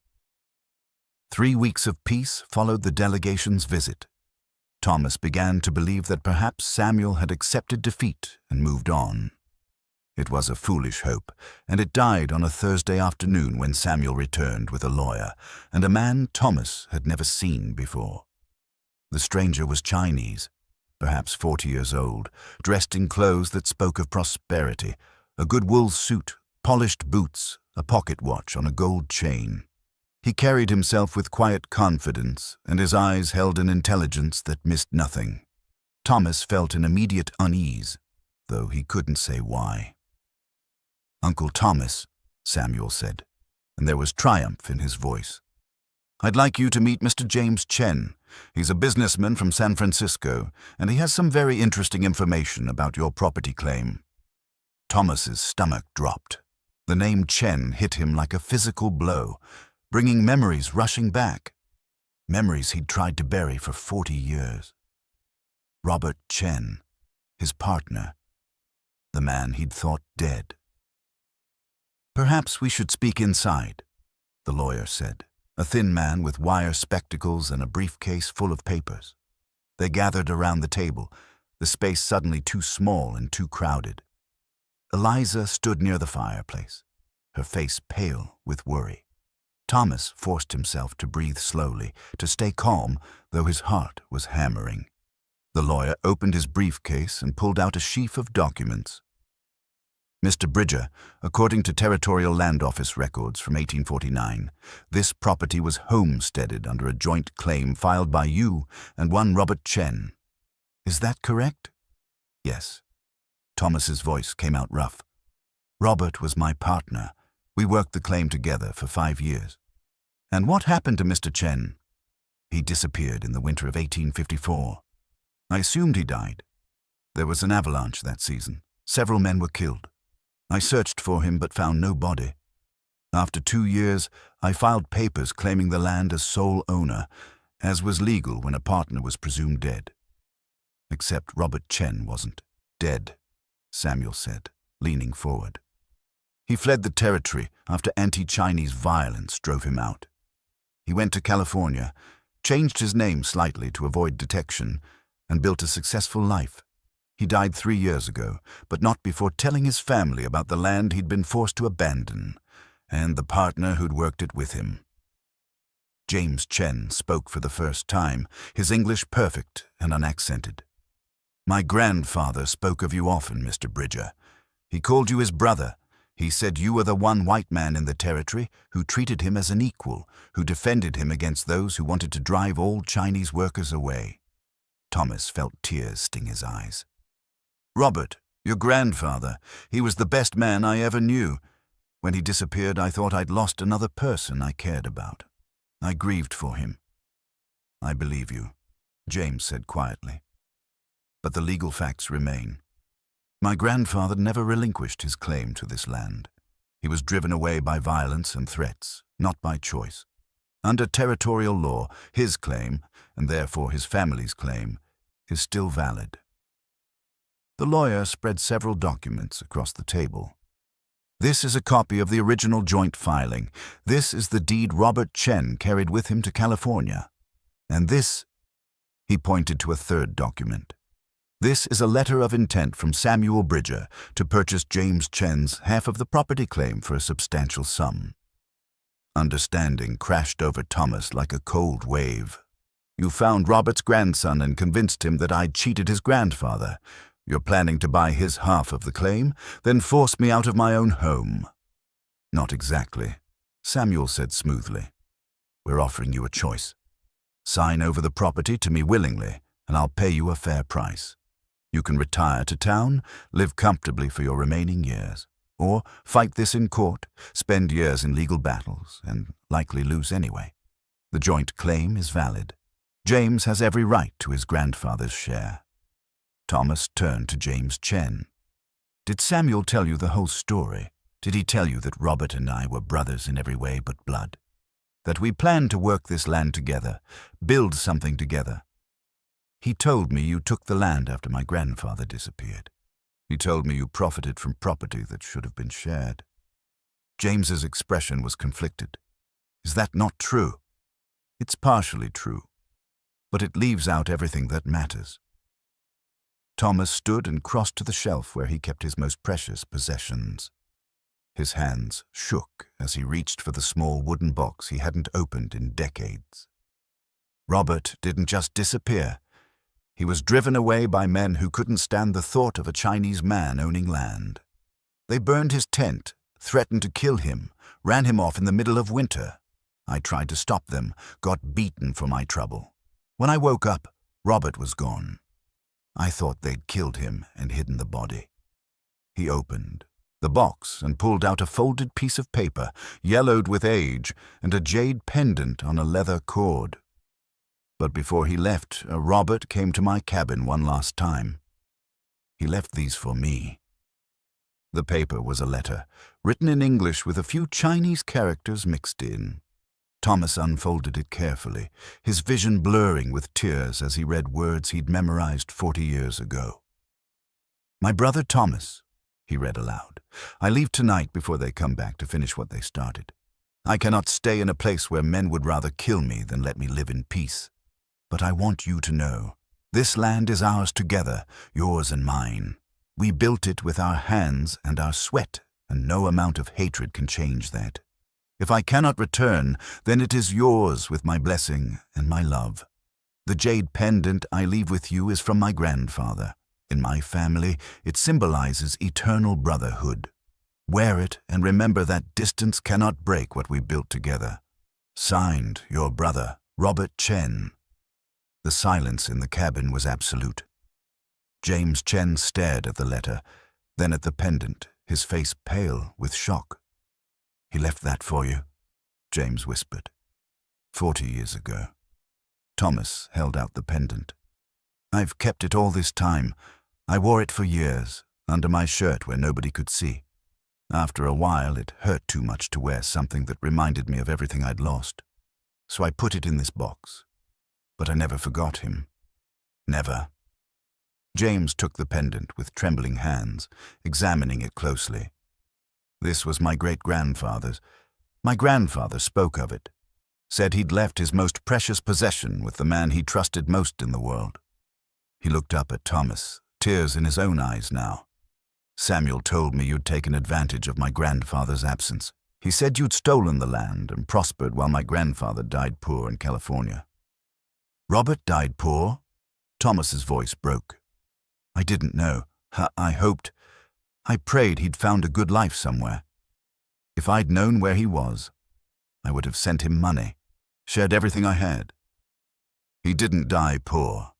3 weeks of peace followed the delegation's visit. Thomas began to believe that perhaps Samuel had accepted defeat and moved on. It was a foolish hope, and it died on a Thursday afternoon when Samuel returned with a lawyer and a man Thomas had never seen before. The stranger was Chinese, perhaps 40 years old, dressed in clothes that spoke of prosperity, a good wool suit, polished boots, a pocket watch on a gold chain. He carried himself with quiet confidence, and his eyes held an intelligence that missed nothing. Thomas felt an immediate unease, though he couldn't say why. Uncle Thomas, Samuel said, and there was triumph in his voice. I'd like you to meet Mr. James Chen. He's a businessman from San Francisco, and he has some very interesting information about your property claim. Thomas's stomach dropped. The name Chen hit him like a physical blow, bringing memories rushing back. Memories he'd tried to bury for 40 years. Robert Chen, his partner, the man he'd thought dead. Perhaps we should speak inside, the lawyer said, a thin man with wire spectacles and a briefcase full of papers. They gathered around the table, the space suddenly too small and too crowded. Eliza stood near the fireplace, her face pale with worry. Thomas forced himself to breathe slowly, to stay calm, though his heart was hammering. The lawyer opened his briefcase and pulled out a sheaf of documents. Mr. Bridger, according to Territorial Land Office records from 1849, this property was homesteaded under a joint claim filed by you and one Robert Chen. Is that correct? Yes. Thomas's voice came out rough. Robert was my partner. We worked the claim together for 5 years. And what happened to Mr. Chen? He disappeared in the winter of 1854. I assumed he died. There was an avalanche that season. Several men were killed. I searched for him but found no body. After 2 years, I filed papers claiming the land as sole owner, as was legal when a partner was presumed dead. Except Robert Chen wasn't dead, Samuel said, leaning forward. He fled the territory after anti-Chinese violence drove him out. He went to California, changed his name slightly to avoid detection, and built a successful life. He died 3 years ago, but not before telling his family about the land he'd been forced to abandon, and the partner who'd worked it with him. James Chen spoke for the first time, his English perfect and unaccented. My grandfather spoke of you often, Mr. Bridger. He called you his brother. He said you were the one white man in the territory who treated him as an equal, who defended him against those who wanted to drive all Chinese workers away. Thomas felt tears sting his eyes. Robert, your grandfather, he was the best man I ever knew. When he disappeared, I thought I'd lost another person I cared about. I grieved for him. I believe you, James said quietly. But the legal facts remain. My grandfather never relinquished his claim to this land. He was driven away by violence and threats, not by choice. Under territorial law, his claim, and therefore his family's claim, is still valid. The lawyer spread several documents across the table. This is a copy of the original joint filing. This is the deed Robert Chen carried with him to California. And this, he pointed to a third document. This is a letter of intent from Samuel Bridger to purchase James Chen's half of the property claim for a substantial sum. Understanding crashed over Thomas like a cold wave. You found Robert's grandson and convinced him that I'd cheated his grandfather. You're planning to buy his half of the claim, then force me out of my own home. Not exactly, Samuel said smoothly. We're offering you a choice. Sign over the property to me willingly, and I'll pay you a fair price. You can retire to town, live comfortably for your remaining years, or fight this in court, spend years in legal battles, and likely lose anyway. The joint claim is valid. James has every right to his grandfather's share. Thomas turned to James Chen. Did Samuel tell you the whole story? Did he tell you that Robert and I were brothers in every way but blood? That we planned to work this land together, build something together? He told me you took the land after my grandfather disappeared. He told me you profited from property that should have been shared. James's expression was conflicted. Is that not true? It's partially true, but it leaves out everything that matters. Thomas stood and crossed to the shelf where he kept his most precious possessions. His hands shook as he reached for the small wooden box he hadn't opened in decades. Robert didn't just disappear. He was driven away by men who couldn't stand the thought of a Chinese man owning land. They burned his tent, threatened to kill him, ran him off in the middle of winter. I tried to stop them, got beaten for my trouble. When I woke up, Robert was gone. I thought they'd killed him and hidden the body. He opened the box and pulled out a folded piece of paper, yellowed with age, and a jade pendant on a leather cord. But before he left, Robert came to my cabin one last time. He left these for me. The paper was a letter, written in English with a few Chinese characters mixed in. Thomas unfolded it carefully, his vision blurring with tears as he read words he'd memorized 40 years ago. My brother Thomas, he read aloud, I leave tonight before they come back to finish what they started. I cannot stay in a place where men would rather kill me than let me live in peace. But I want you to know, this land is ours together, yours and mine. We built it with our hands and our sweat, and no amount of hatred can change that. If I cannot return, then it is yours with my blessing and my love. The jade pendant I leave with you is from my grandfather. In my family, it symbolizes eternal brotherhood. Wear it and remember that distance cannot break what we built together. Signed, your brother, Robert Chen. The silence in the cabin was absolute. James Chen stared at the letter, then at the pendant, his face pale with shock. He left that for you, James whispered. 40 years ago. Thomas held out the pendant. I've kept it all this time. I wore it for years, under my shirt where nobody could see. After a while, it hurt too much to wear something that reminded me of everything I'd lost. So I put it in this box. But I never forgot him. Never. James took the pendant with trembling hands, examining it closely. This was my great-grandfather's. My grandfather spoke of it, said he'd left his most precious possession with the man he trusted most in the world. He looked up at Thomas, tears in his own eyes now. Samuel told me you'd taken advantage of my grandfather's absence. He said you'd stolen the land and prospered while my grandfather died poor in California. Robert died poor? Thomas's voice broke. I didn't know. I hoped. I prayed he'd found a good life somewhere. If I'd known where he was, I would have sent him money, shared everything I had. He didn't die poor,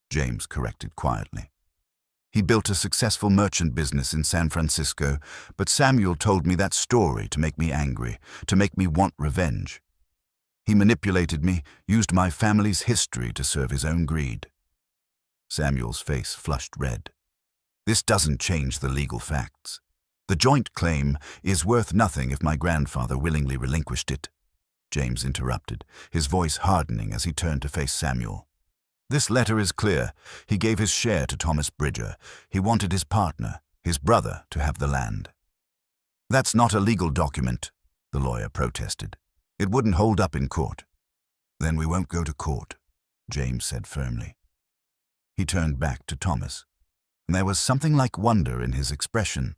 James corrected quietly. He built a successful merchant business in San Francisco, but Samuel told me that story to make me angry, to make me want revenge. He manipulated me, used my family's history to serve his own greed. Samuel's face flushed red. This doesn't change the legal facts. The joint claim is worth nothing if my grandfather willingly relinquished it. James interrupted, his voice hardening as he turned to face Samuel. This letter is clear. He gave his share to Thomas Bridger. He wanted his partner, his brother, to have the land. That's not a legal document, the lawyer protested. It wouldn't hold up in court. Then we won't go to court, James said firmly. He turned back to Thomas, and there was something like wonder in his expression.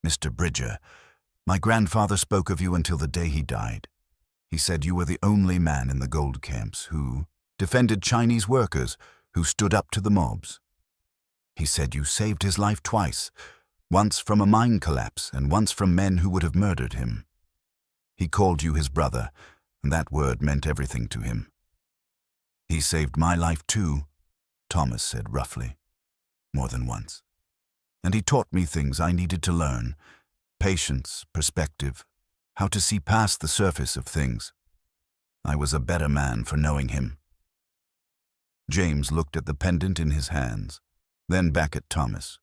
Mr. Bridger, my grandfather spoke of you until the day he died. He said you were the only man in the gold camps who defended Chinese workers, who stood up to the mobs. He said you saved his life twice, once from a mine collapse and once from men who would have murdered him. He called you his brother, and that word meant everything to him. He saved my life too, Thomas said roughly, more than once. And he taught me things I needed to learn, patience, perspective, how to see past the surface of things. I was a better man for knowing him. James looked at the pendant in his hands, then back at Thomas.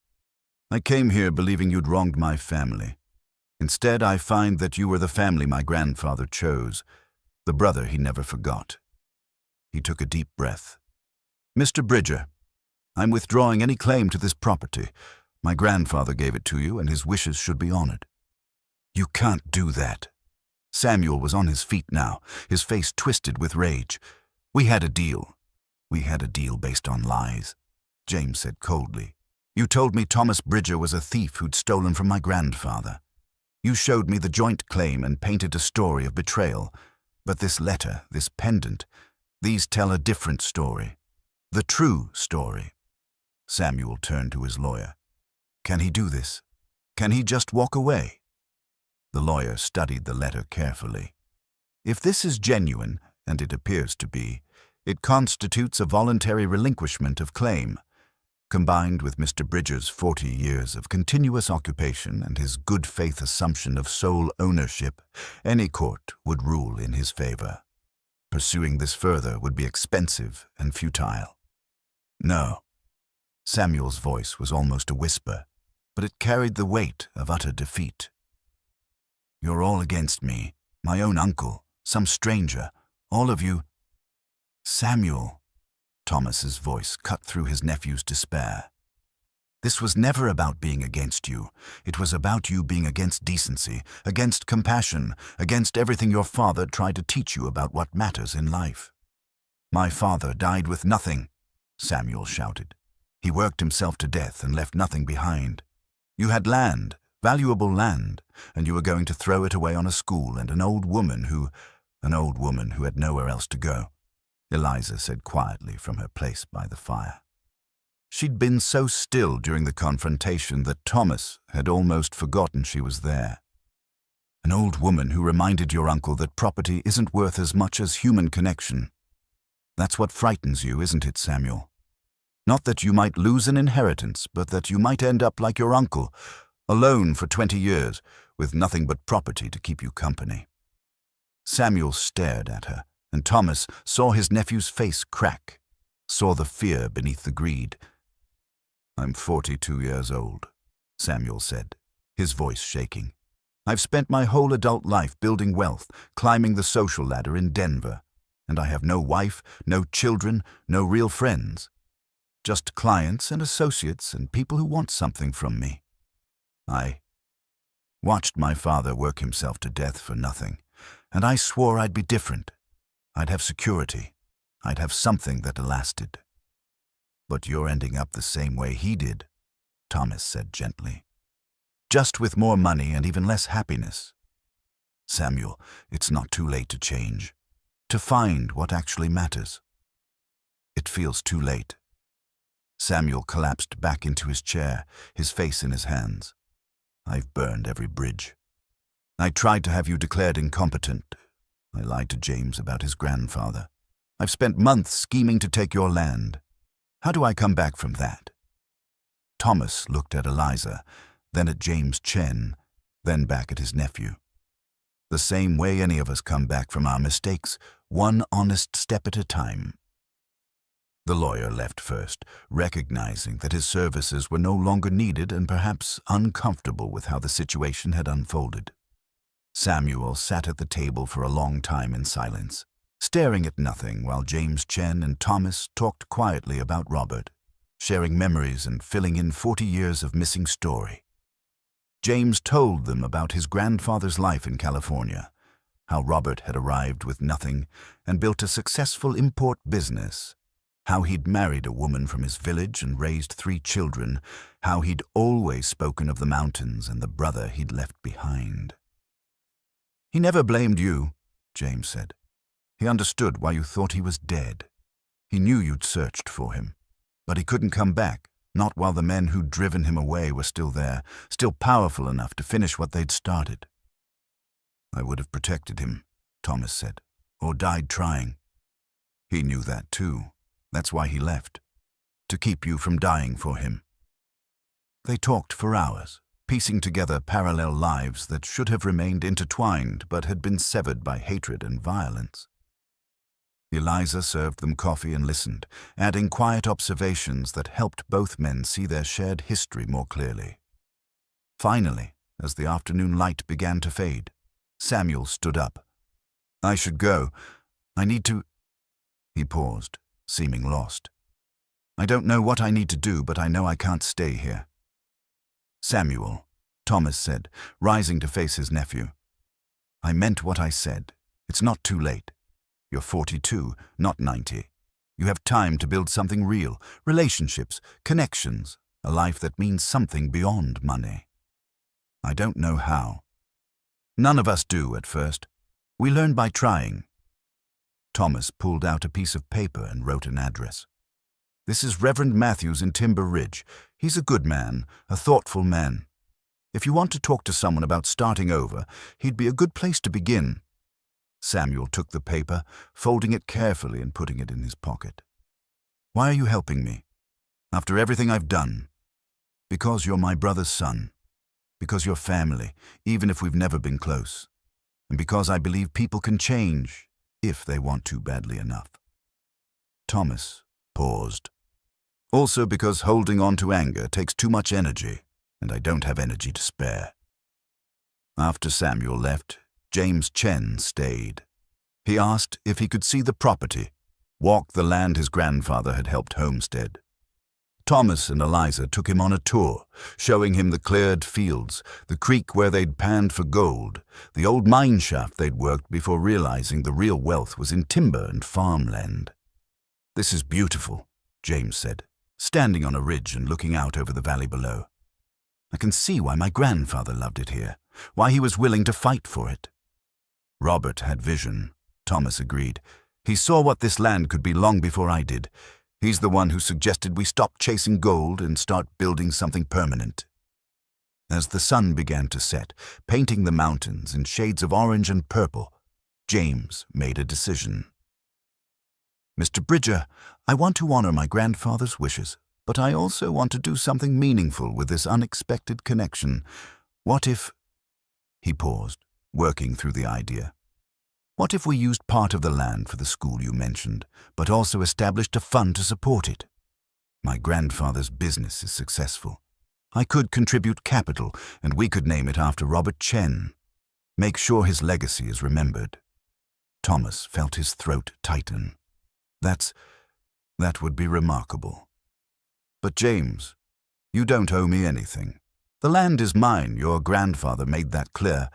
I came here believing you'd wronged my family. Instead, I find that you were the family my grandfather chose, the brother he never forgot. He took a deep breath. Mr. Bridger, I'm withdrawing any claim to this property. My grandfather gave it to you, and his wishes should be honored. You can't do that. Samuel was on his feet now, his face twisted with rage. We had a deal. We had a deal based on lies, James said coldly. You told me Thomas Bridger was a thief who'd stolen from my grandfather. You showed me the joint claim and painted a story of betrayal. But this letter, this pendant, these tell a different story. The true story. Samuel turned to his lawyer. Can he do this? Can he just walk away? The lawyer studied the letter carefully. If this is genuine, and it appears to be, it constitutes a voluntary relinquishment of claim. Combined with Mr. Bridger's 40 years of continuous occupation and his good faith assumption of sole ownership, any court would rule in his favor. Pursuing this further would be expensive and futile. No. Samuel's voice was almost a whisper, but it carried the weight of utter defeat. You're all against me, my own uncle, some stranger, all of you. Samuel, Thomas's voice cut through his nephew's despair. This was never about being against you. It was about you being against decency, against compassion, against everything your father tried to teach you about what matters in life. My father died with nothing, Samuel shouted. He worked himself to death and left nothing behind. You had land, valuable land, and you were going to throw it away on a school and an old woman who had nowhere else to go, Eliza said quietly from her place by the fire. She'd been so still during the confrontation that Thomas had almost forgotten she was there. An old woman who reminded your uncle that property isn't worth as much as human connection. That's what frightens you, isn't it, Samuel? Not that you might lose an inheritance, but that you might end up like your uncle, alone for 20 years, with nothing but property to keep you company. Samuel stared at her, and Thomas saw his nephew's face crack, saw the fear beneath the greed. I'm 42 years old, Samuel said, his voice shaking. I've spent my whole adult life building wealth, climbing the social ladder in Denver, and I have no wife, no children, no real friends. Just clients and associates and people who want something from me. I watched my father work himself to death for nothing, and I swore I'd be different. I'd have security. I'd have something that lasted. But you're ending up the same way he did, Thomas said gently. Just with more money and even less happiness. Samuel, it's not too late to change, to find what actually matters. It feels too late. Samuel collapsed back into his chair, his face in his hands. I've burned every bridge. I tried to have you declared incompetent. I lied to James about his grandfather. I've spent months scheming to take your land. How do I come back from that? Thomas looked at Eliza, then at James Chen, then back at his nephew. The same way any of us come back from our mistakes, one honest step at a time. The lawyer left first, recognizing that his services were no longer needed and perhaps uncomfortable with how the situation had unfolded. Samuel sat at the table for a long time in silence, staring at nothing while James Chen and Thomas talked quietly about Robert, sharing memories and filling in 40 years of missing story. James told them about his grandfather's life in California, how Robert had arrived with nothing and built a successful import business, how he'd married a woman from his village and raised 3 children, how he'd always spoken of the mountains and the brother he'd left behind. "He never blamed you," James said. "He understood why you thought he was dead. He knew you'd searched for him, but he couldn't come back, not while the men who'd driven him away were still there, still powerful enough to finish what they'd started." "I would have protected him," Thomas said, "or died trying. He knew that too. That's why he left, to keep you from dying for him." They talked for hours, piecing together parallel lives that should have remained intertwined but had been severed by hatred and violence. Eliza served them coffee and listened, adding quiet observations that helped both men see their shared history more clearly. Finally, as the afternoon light began to fade, Samuel stood up. "I should go. I need to—" He paused, seeming lost. "I don't know what I need to do, but I know I can't stay here." "Samuel," Thomas said, rising to face his nephew. "I meant what I said. It's not too late. You're 42, not 90. You have time to build something real, relationships, connections, a life that means something beyond money. I don't know how. None of us do at first. We learn by trying." Thomas pulled out a piece of paper and wrote an address. "This is Reverend Matthews in Timber Ridge. He's a good man, a thoughtful man. If you want to talk to someone about starting over, he'd be a good place to begin." Samuel took the paper, folding it carefully and putting it in his pocket. "Why are you helping me? After everything I've done?" "Because you're my brother's son. Because you're family, even if we've never been close. And because I believe people can change, if they want to badly enough." Thomas paused. "Also because holding on to anger takes too much energy, and I don't have energy to spare." After Samuel left, James Chen stayed. He asked if he could see the property, walk the land his grandfather had helped homestead. Thomas and Eliza took him on a tour, showing him the cleared fields, the creek where they'd panned for gold, the old mine shaft they'd worked before realizing the real wealth was in timber and farmland. "This is beautiful," James said, standing on a ridge and looking out over the valley below. "I can see why my grandfather loved it here, why he was willing to fight for it." "Robert had vision," Thomas agreed. "He saw what this land could be long before I did. He's the one who suggested we stop chasing gold and start building something permanent." As the sun began to set, painting the mountains in shades of orange and purple, James made a decision. "Mr. Bridger, I want to honor my grandfather's wishes, but I also want to do something meaningful with this unexpected connection. What if—" He paused, working through the idea. "What if we used part of the land for the school you mentioned, but also established a fund to support it? My grandfather's business is successful. I could contribute capital, and we could name it after Robert Chen. Make sure his legacy is remembered." Thomas felt his throat tighten. That would be remarkable. "But James, you don't owe me anything. The land is mine, your grandfather made that clear."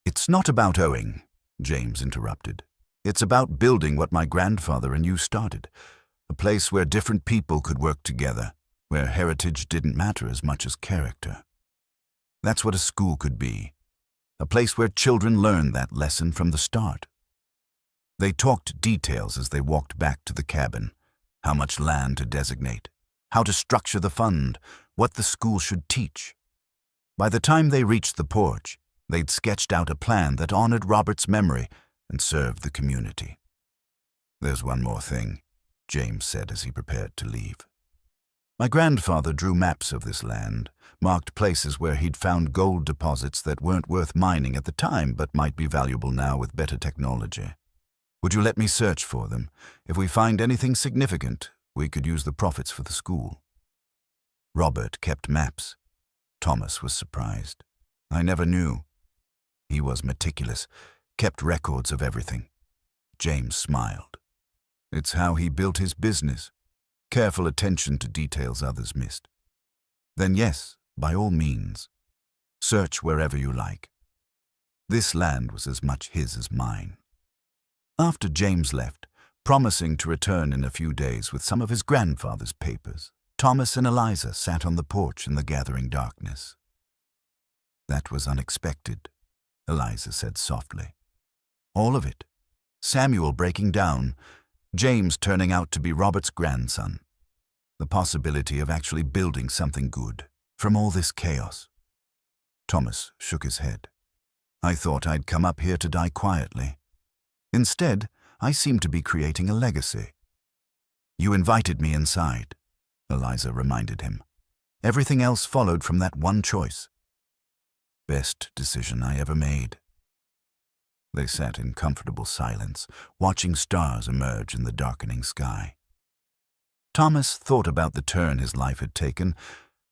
"It's not about owing," James interrupted. "It's about building what my grandfather and you started, a place where different people could work together, where heritage didn't matter as much as character. That's what a school could be, a place where children learn that lesson from the start." They talked details as they walked back to the cabin, how much land to designate, how to structure the fund, what the school should teach. By the time they reached the porch, they'd sketched out a plan that honored Robert's memory and served the community. "There's one more thing," James said as he prepared to leave. "My grandfather drew maps of this land, marked places where he'd found gold deposits that weren't worth mining at the time but might be valuable now with better technology. Would you let me search for them? If we find anything significant, We could use the profits for the school. Robert kept maps. Thomas was surprised. I never knew. He was meticulous, kept records of everything. James smiled. It's how he built his business. Careful attention to details others missed. Then yes, by all means. Search wherever you like. This land was as much his as mine. After James left, promising to return in a few days with some of his grandfather's papers, Thomas and Eliza sat on the porch in the gathering darkness. That was unexpected, Eliza said softly. All of it. Samuel breaking down, James turning out to be Robert's grandson. The possibility of actually building something good from all this chaos. Thomas shook his head. I thought I'd come up here to die quietly. Instead, I seem to be creating a legacy. You invited me inside, Eliza reminded him. Everything else followed from that one choice. Best decision I ever made. They sat in comfortable silence, watching stars emerge in the darkening sky. Thomas thought about the turn his life had taken,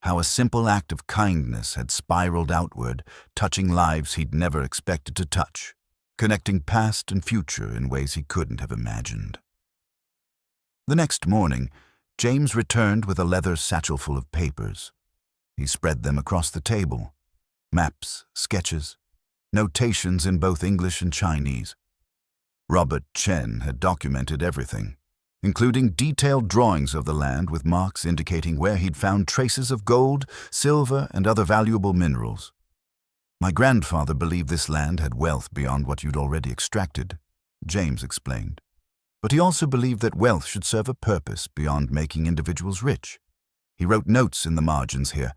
how a simple act of kindness had spiraled outward, touching lives he'd never expected to touch, connecting past and future in ways he couldn't have imagined. The next morning, James returned with a leather satchel full of papers. He spread them across the table. Maps, sketches, notations in both English and Chinese. Robert Chen had documented everything, including detailed drawings of the land with marks indicating where he'd found traces of gold, silver, and other valuable minerals. My grandfather believed this land had wealth beyond what you'd already extracted, James explained. But he also believed that wealth should serve a purpose beyond making individuals rich. He wrote notes in the margins here.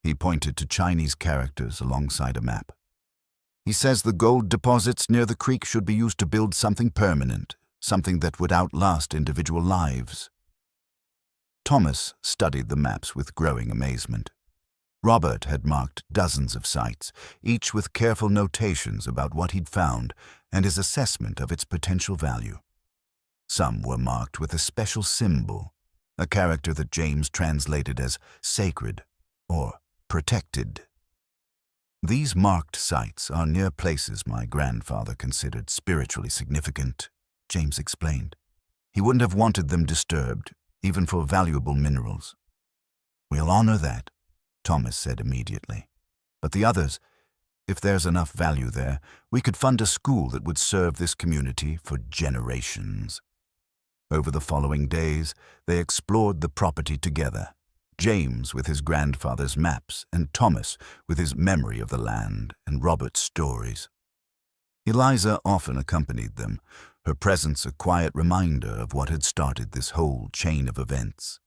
He pointed to Chinese characters alongside a map. He says the gold deposits near the creek should be used to build something permanent, something that would outlast individual lives. Thomas studied the maps with growing amazement. Robert had marked dozens of sites, each with careful notations about what he'd found and his assessment of its potential value. Some were marked with a special symbol, a character that James translated as sacred or protected. These marked sites are near places my grandfather considered spiritually significant, James explained. He wouldn't have wanted them disturbed, even for valuable minerals. We'll honor that, Thomas said immediately. But the others, if there's enough value there, we could fund a school that would serve this community for generations. Over the following days, they explored the property together, James with his grandfather's maps and Thomas with his memory of the land and Robert's stories. Eliza often accompanied them, her presence a quiet reminder of what had started this whole chain of events.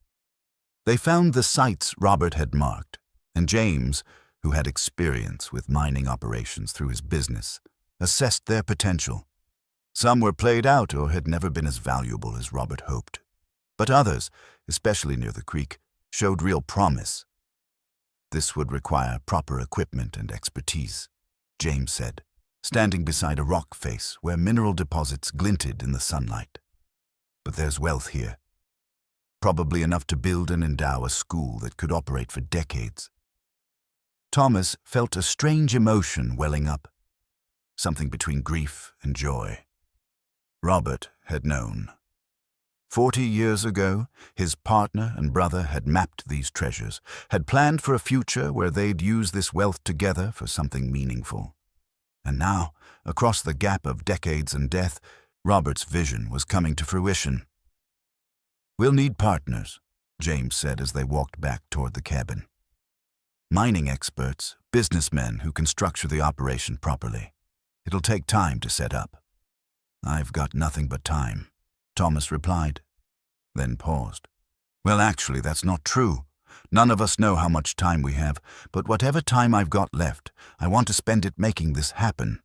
They found the sites Robert had marked, and James, who had experience with mining operations through his business, assessed their potential. Some were played out or had never been as valuable as Robert hoped. But others, especially near the creek, showed real promise. This would require proper equipment and expertise, James said, standing beside a rock face where mineral deposits glinted in the sunlight. But there's wealth here. Probably enough to build and endow a school that could operate for decades. Thomas felt a strange emotion welling up, something between grief and joy. Robert had known. 40 years ago, his partner and brother had mapped these treasures, had planned for a future where they'd use this wealth together for something meaningful. And now, across the gap of decades and death, Robert's vision was coming to fruition. We'll need partners, James said as they walked back toward the cabin. Mining experts, businessmen who can structure the operation properly. It'll take time to set up. I've got nothing but time, Thomas replied, then paused. Well, actually, that's not true. None of us know how much time we have, but whatever time I've got left, I want to spend it making this happen.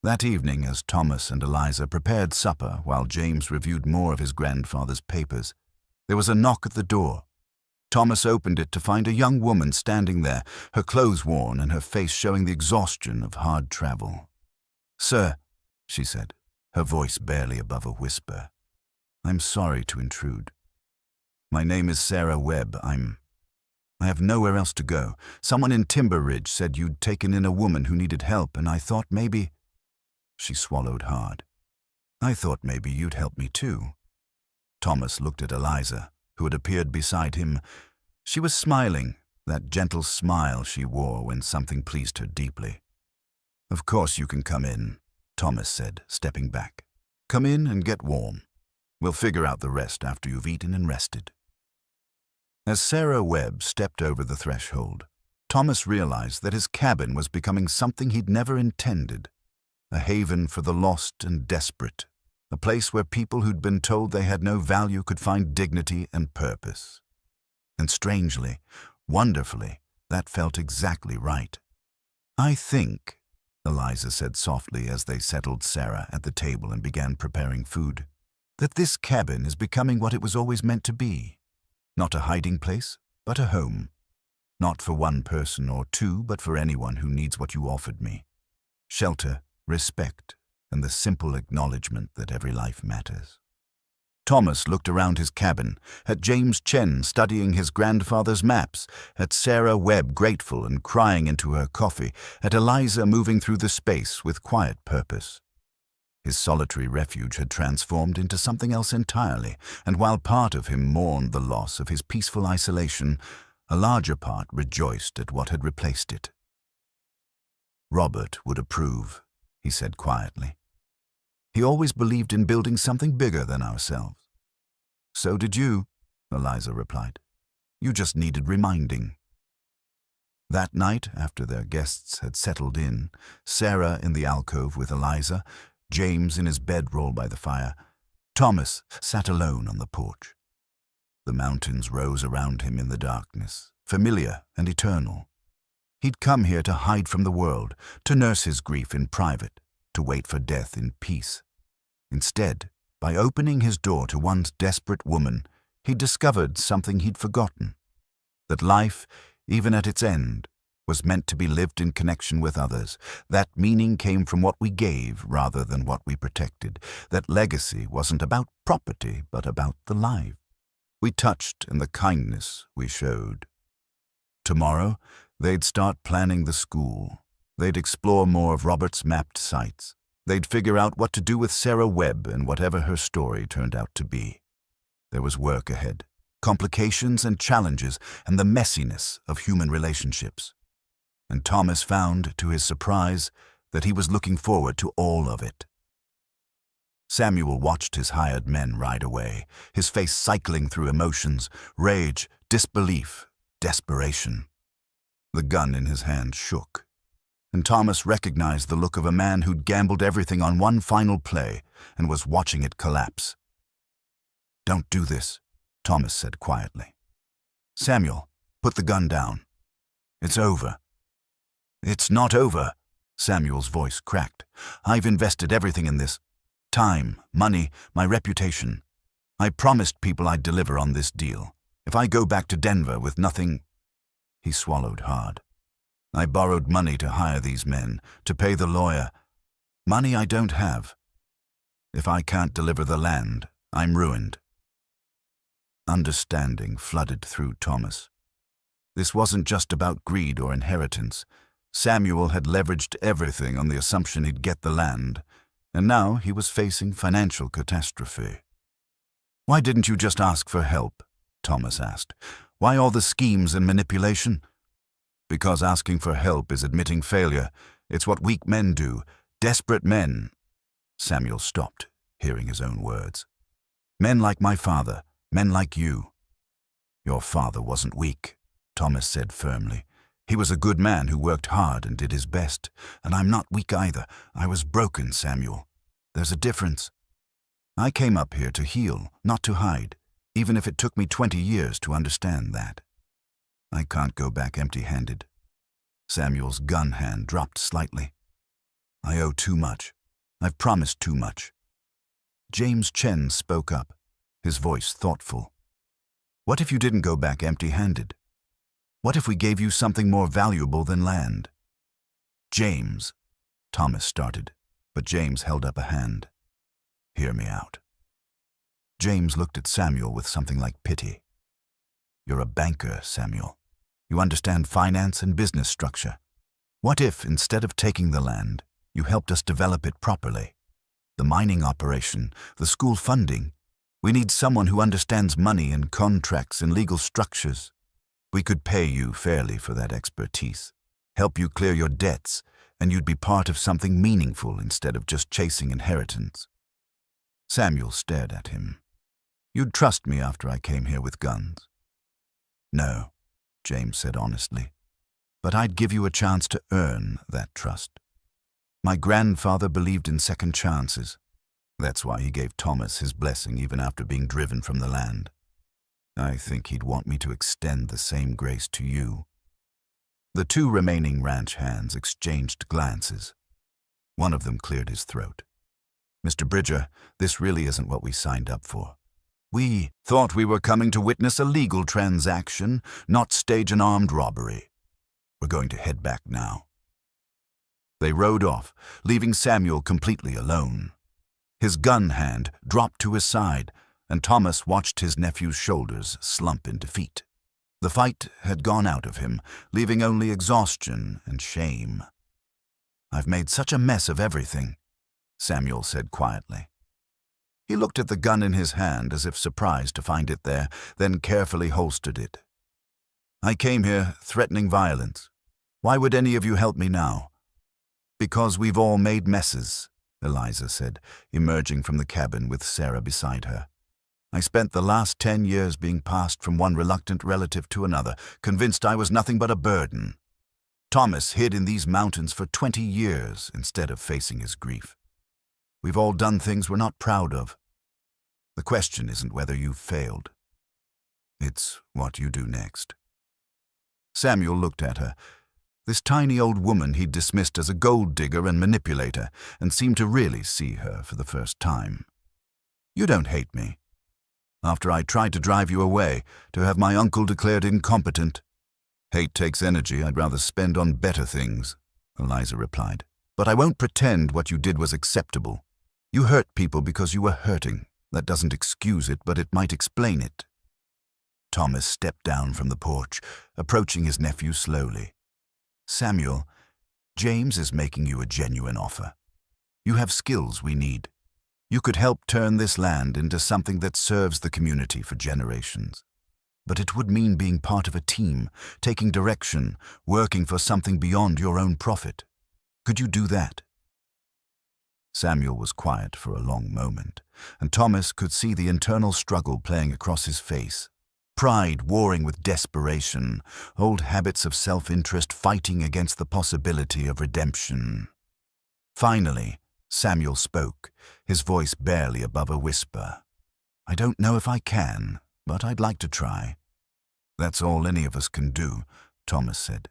That evening, as Thomas and Eliza prepared supper while James reviewed more of his grandfather's papers, there was a knock at the door. Thomas opened it to find a young woman standing there, her clothes worn and her face showing the exhaustion of hard travel. "Sir," she said, her voice barely above a whisper, I'm sorry to intrude. My name is Sarah Webb. I have nowhere else to go. Someone in Timber Ridge said you'd taken in a woman who needed help, and I thought maybe—" She swallowed hard. "I thought maybe you'd help me too." Thomas looked at Eliza, who had appeared beside him. She was smiling, that gentle smile she wore when something pleased her deeply. "Of course you can come in," Thomas said, stepping back. "Come in and get warm. We'll figure out the rest after you've eaten and rested." As Sarah Webb stepped over the threshold, Thomas realized that his cabin was becoming something he'd never intended, a haven for the lost and desperate, a place where people who'd been told they had no value could find dignity and purpose. And strangely, wonderfully, that felt exactly right. "I think," Eliza said softly as they settled Sarah at the table and began preparing food, "that this cabin is becoming what it was always meant to be. Not a hiding place, but a home. Not for one person or two, but for anyone who needs what you offered me. Shelter, respect, and the simple acknowledgement that every life matters." Thomas looked around his cabin, at James Chen studying his grandfather's maps, at Sarah Webb grateful and crying into her coffee, at Eliza moving through the space with quiet purpose. His solitary refuge had transformed into something else entirely, and while part of him mourned the loss of his peaceful isolation, a larger part rejoiced at what had replaced it. "Robert would approve," he said quietly. "He always believed in building something bigger than ourselves." "So did you," Eliza replied. "You just needed reminding." That night, after their guests had settled in, Sarah in the alcove with Eliza, James in his bedroll by the fire, Thomas sat alone on the porch. The mountains rose around him in the darkness, familiar and eternal. He'd come here to hide from the world, to nurse his grief in private, to wait for death in peace. Instead, by opening his door to one desperate woman, he'd discovered something he'd forgotten, that life, even at its end, was meant to be lived in connection with others, that meaning came from what we gave rather than what we protected, that legacy wasn't about property but about the life we touched and the kindness we showed. Tomorrow, they'd start planning the school. They'd explore more of Robert's mapped sites. They'd figure out what to do with Sarah Webb and whatever her story turned out to be. There was work ahead, complications and challenges, and the messiness of human relationships. And Thomas found, to his surprise, that he was looking forward to all of it. Samuel watched his hired men ride away, his face cycling through emotions, rage, disbelief, desperation. The gun in his hand shook, and Thomas recognized the look of a man who'd gambled everything on one final play and was watching it collapse. "Don't do this," Thomas said quietly. "Samuel, put the gun down. It's over." "It's not over," Samuel's voice cracked. "I've invested everything in this. Time, money, my reputation. I promised people I'd deliver on this deal. If I go back to Denver with nothing—" He swallowed hard. "I borrowed money to hire these men, to pay the lawyer. Money I don't have. If I can't deliver the land, I'm ruined." Understanding flooded through Thomas. This wasn't just about greed or inheritance. Samuel had leveraged everything on the assumption he'd get the land, and now he was facing financial catastrophe. "Why didn't you just ask for help?" Thomas asked. "Why all the schemes and manipulation?" "Because asking for help is admitting failure. It's what weak men do, desperate men." Samuel stopped, hearing his own words. "Men like my father, men like you." "Your father wasn't weak," Thomas said firmly. "He was a good man who worked hard and did his best. And I'm not weak either. I was broken, Samuel. There's a difference. I came up here to heal, not to hide, even if it took me 20 years to understand that. I can't go back empty-handed." Samuel's gun hand dropped slightly. "I owe too much. I've promised too much." James Chen spoke up, his voice thoughtful. "What if you didn't go back empty-handed? What if we gave you something more valuable than land?" "James," Thomas started, but James held up a hand. "Hear me out. James looked at Samuel with something like pity. "You're a banker, Samuel. You understand finance and business structure. What if, instead of taking the land, you helped us develop it properly? The mining operation, the school funding. We need someone who understands money and contracts and legal structures. We could pay you fairly for that expertise, help you clear your debts, and you'd be part of something meaningful instead of just chasing inheritance." Samuel stared at him. "You'd trust me after I came here with guns?" "No," James said honestly, "but I'd give you a chance to earn that trust. My grandfather believed in second chances. That's why he gave Thomas his blessing even after being driven from the land. I think he'd want me to extend the same grace to you." The two remaining ranch hands exchanged glances. One of them cleared his throat. "Mr. Bridger, this really isn't what we signed up for. We thought we were coming to witness a legal transaction, not stage an armed robbery. We're going to head back now." They rode off, leaving Samuel completely alone. His gun hand dropped to his side, and Thomas watched his nephew's shoulders slump in defeat. The fight had gone out of him, leaving only exhaustion and shame. "I've made such a mess of everything," Samuel said quietly. He looked at the gun in his hand as if surprised to find it there, then carefully holstered it. "I came here threatening violence. Why would any of you help me now?" "Because we've all made messes," Eliza said, emerging from the cabin with Sarah beside her. "I spent the last 10 years being passed from one reluctant relative to another, convinced I was nothing but a burden. Thomas hid in these mountains for 20 years instead of facing his grief. We've all done things we're not proud of. The question isn't whether you've failed. It's what you do next." Samuel looked at her. This tiny old woman he'd dismissed as a gold digger and manipulator, and seemed to really see her for the first time. "You don't hate me. After I tried to drive you away, to have my uncle declared incompetent." "Hate takes energy I'd rather spend on better things," Eliza replied. "But I won't pretend what you did was acceptable. You hurt people because you were hurting. That doesn't excuse it, but it might explain it." Thomas stepped down from the porch, approaching his nephew slowly. "Samuel, James is making you a genuine offer. You have skills we need. You could help turn this land into something that serves the community for generations. But it would mean being part of a team, taking direction, working for something beyond your own profit. Could you do that?" Samuel was quiet for a long moment, and Thomas could see the internal struggle playing across his face. Pride warring with desperation, old habits of self-interest fighting against the possibility of redemption. Finally, Samuel spoke, his voice barely above a whisper. "I don't know if I can, but I'd like to try." "That's all any of us can do," Thomas said.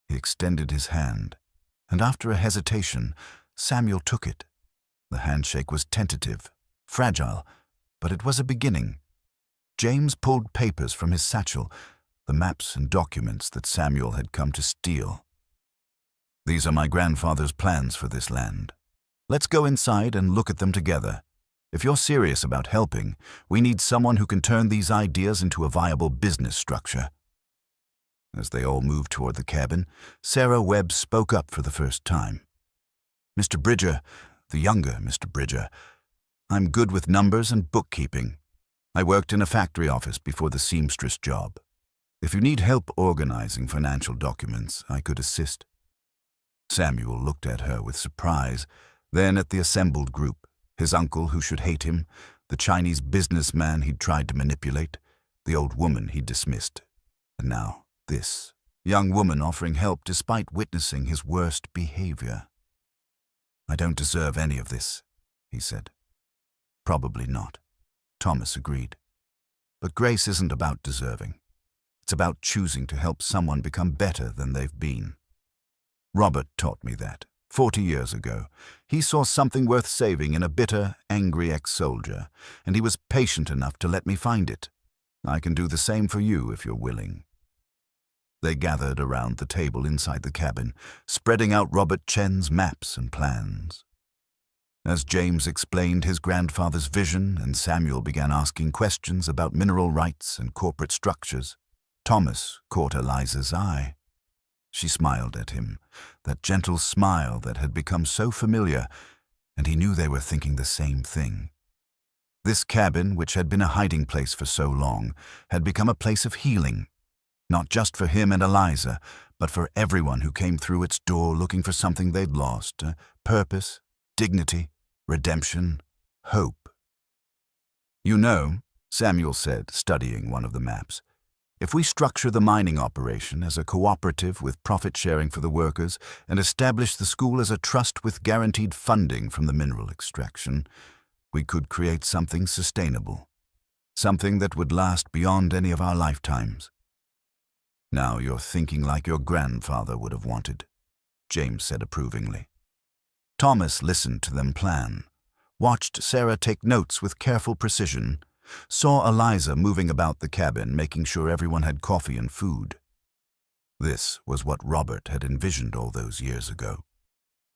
He extended his hand, and after a hesitation, Samuel took it. The handshake was tentative, fragile, but it was a beginning. James pulled papers from his satchel, the maps and documents that Samuel had come to steal. "These are my grandfather's plans for this land. Let's go inside and look at them together. If you're serious about helping, we need someone who can turn these ideas into a viable business structure." As they all moved toward the cabin, Sarah Webb spoke up for the first time. "Mr. Bridger, the younger Mr. Bridger, I'm good with numbers and bookkeeping. I worked in a factory office before the seamstress job. If you need help organizing financial documents, I could assist." Samuel looked at her with surprise, then at the assembled group, his uncle who should hate him, the Chinese businessman he'd tried to manipulate, the old woman he'd dismissed, and now this young woman offering help despite witnessing his worst behavior. "I don't deserve any of this," he said. "Probably not," Thomas agreed. "But grace isn't about deserving. It's about choosing to help someone become better than they've been. Robert taught me that 40 years ago. He saw something worth saving in a bitter, angry ex-soldier, and he was patient enough to let me find it. I can do the same for you if you're willing." They gathered around the table inside the cabin, spreading out Robert Chen's maps and plans. As James explained his grandfather's vision and Samuel began asking questions about mineral rights and corporate structures, Thomas caught Eliza's eye. She smiled at him, that gentle smile that had become so familiar, and he knew they were thinking the same thing. This cabin, which had been a hiding place for so long, had become a place of healing, not just for him and Eliza, but for everyone who came through its door looking for something they'd lost, purpose, dignity, redemption, hope. "You know," Samuel said, studying one of the maps, "if we structure the mining operation as a cooperative with profit sharing for the workers and establish the school as a trust with guaranteed funding from the mineral extraction, we could create something sustainable, something that would last beyond any of our lifetimes." "Now you're thinking like your grandfather would have wanted," James said approvingly. Thomas listened to them plan, watched Sarah take notes with careful precision, saw Eliza moving about the cabin, making sure everyone had coffee and food. This was what Robert had envisioned all those years ago.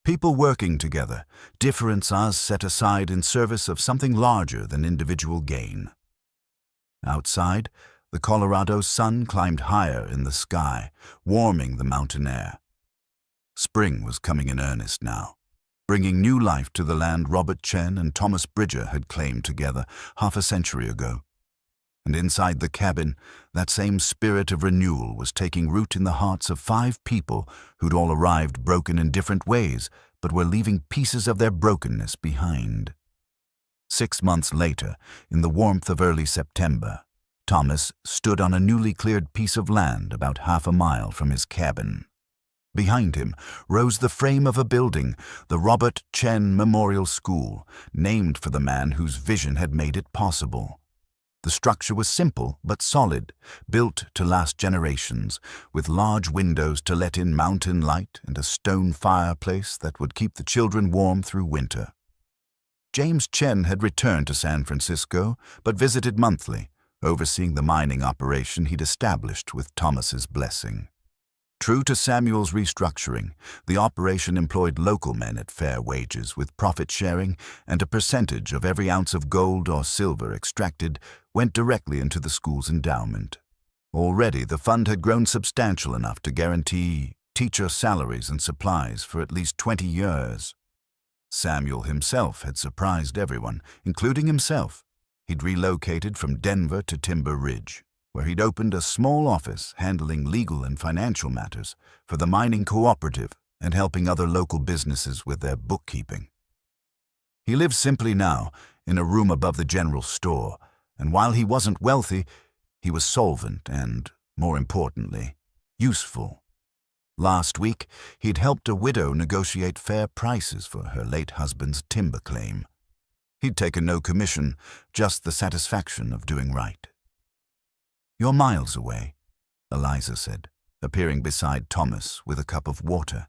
People working together, differences set aside in service of something larger than individual gain. Outside, the Colorado sun climbed higher in the sky, warming the mountain air. Spring was coming in earnest now, bringing new life to the land Robert Chen and Thomas Bridger had claimed together half a century ago. And inside the cabin, that same spirit of renewal was taking root in the hearts of 5 people who'd all arrived broken in different ways, but were leaving pieces of their brokenness behind. 6 months later, in the warmth of early September, Thomas stood on a newly cleared piece of land about half a mile from his cabin. Behind him rose the frame of a building, the Robert Chen Memorial School, named for the man whose vision had made it possible. The structure was simple but solid, built to last generations, with large windows to let in mountain light and a stone fireplace that would keep the children warm through winter. James Chen had returned to San Francisco, but visited monthly, overseeing the mining operation he'd established with Thomas's blessing. True to Samuel's restructuring, the operation employed local men at fair wages with profit sharing, and a percentage of every ounce of gold or silver extracted went directly into the school's endowment. Already the fund had grown substantial enough to guarantee teacher salaries and supplies for at least 20 years. Samuel himself had surprised everyone, including himself. He'd relocated from Denver to Timber Ridge, where he'd opened a small office handling legal and financial matters for the mining cooperative and helping other local businesses with their bookkeeping. He lived simply now, in a room above the general store, and while he wasn't wealthy, he was solvent and, more importantly, useful. Last week, he'd helped a widow negotiate fair prices for her late husband's timber claim. He'd taken no commission, just the satisfaction of doing right. "You're miles away," Eliza said, appearing beside Thomas with a cup of water.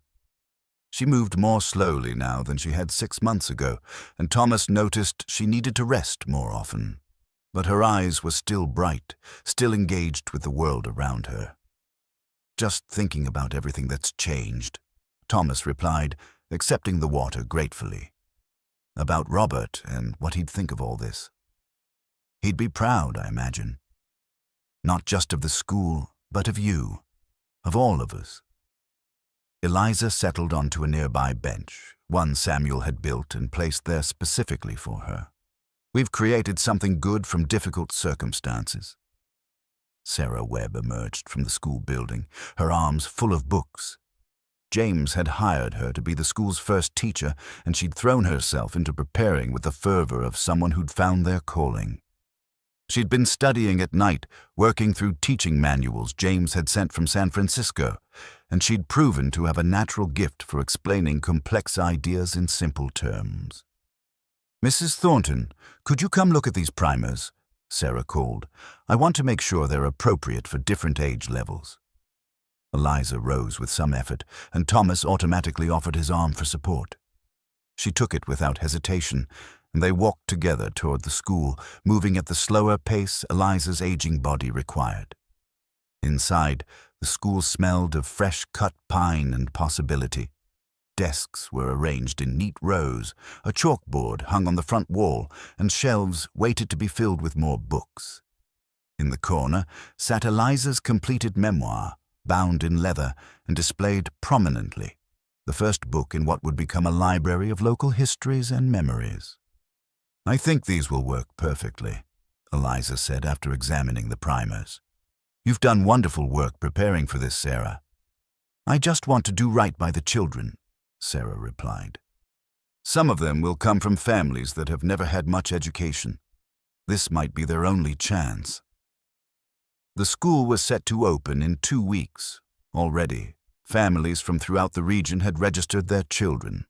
She moved more slowly now than she had 6 months ago, and Thomas noticed she needed to rest more often. But her eyes were still bright, still engaged with the world around her. "Just thinking about everything that's changed," Thomas replied, accepting the water gratefully. "About Robert and what he'd think of all this. He'd be proud, I imagine. Not just of the school, but of you, of all of us." Eliza settled onto a nearby bench, one Samuel had built and placed there specifically for her. "We've created something good from difficult circumstances." Sarah Webb emerged from the school building, her arms full of books. James had hired her to be the school's first teacher, and she'd thrown herself into preparing with the fervor of someone who'd found their calling. She'd been studying at night, working through teaching manuals James had sent from San Francisco, and she'd proven to have a natural gift for explaining complex ideas in simple terms. "Mrs. Thornton, could you come look at these primers?" Sarah called. "I want to make sure they're appropriate for different age levels." Eliza rose with some effort, and Thomas automatically offered his arm for support. She took it without hesitation, and they walked together toward the school, moving at the slower pace Eliza's aging body required. Inside, the school smelled of fresh-cut pine and possibility. Desks were arranged in neat rows, a chalkboard hung on the front wall, and shelves waited to be filled with more books. In the corner sat Eliza's completed memoir, bound in leather and displayed prominently, the first book in what would become a library of local histories and memories. "I think these will work perfectly," Eliza said after examining the primers. "You've done wonderful work preparing for this, Sarah." "I just want to do right by the children," Sarah replied. "Some of them will come from families that have never had much education. This might be their only chance." The school was set to open in 2 weeks. Already, families from throughout the region had registered their children.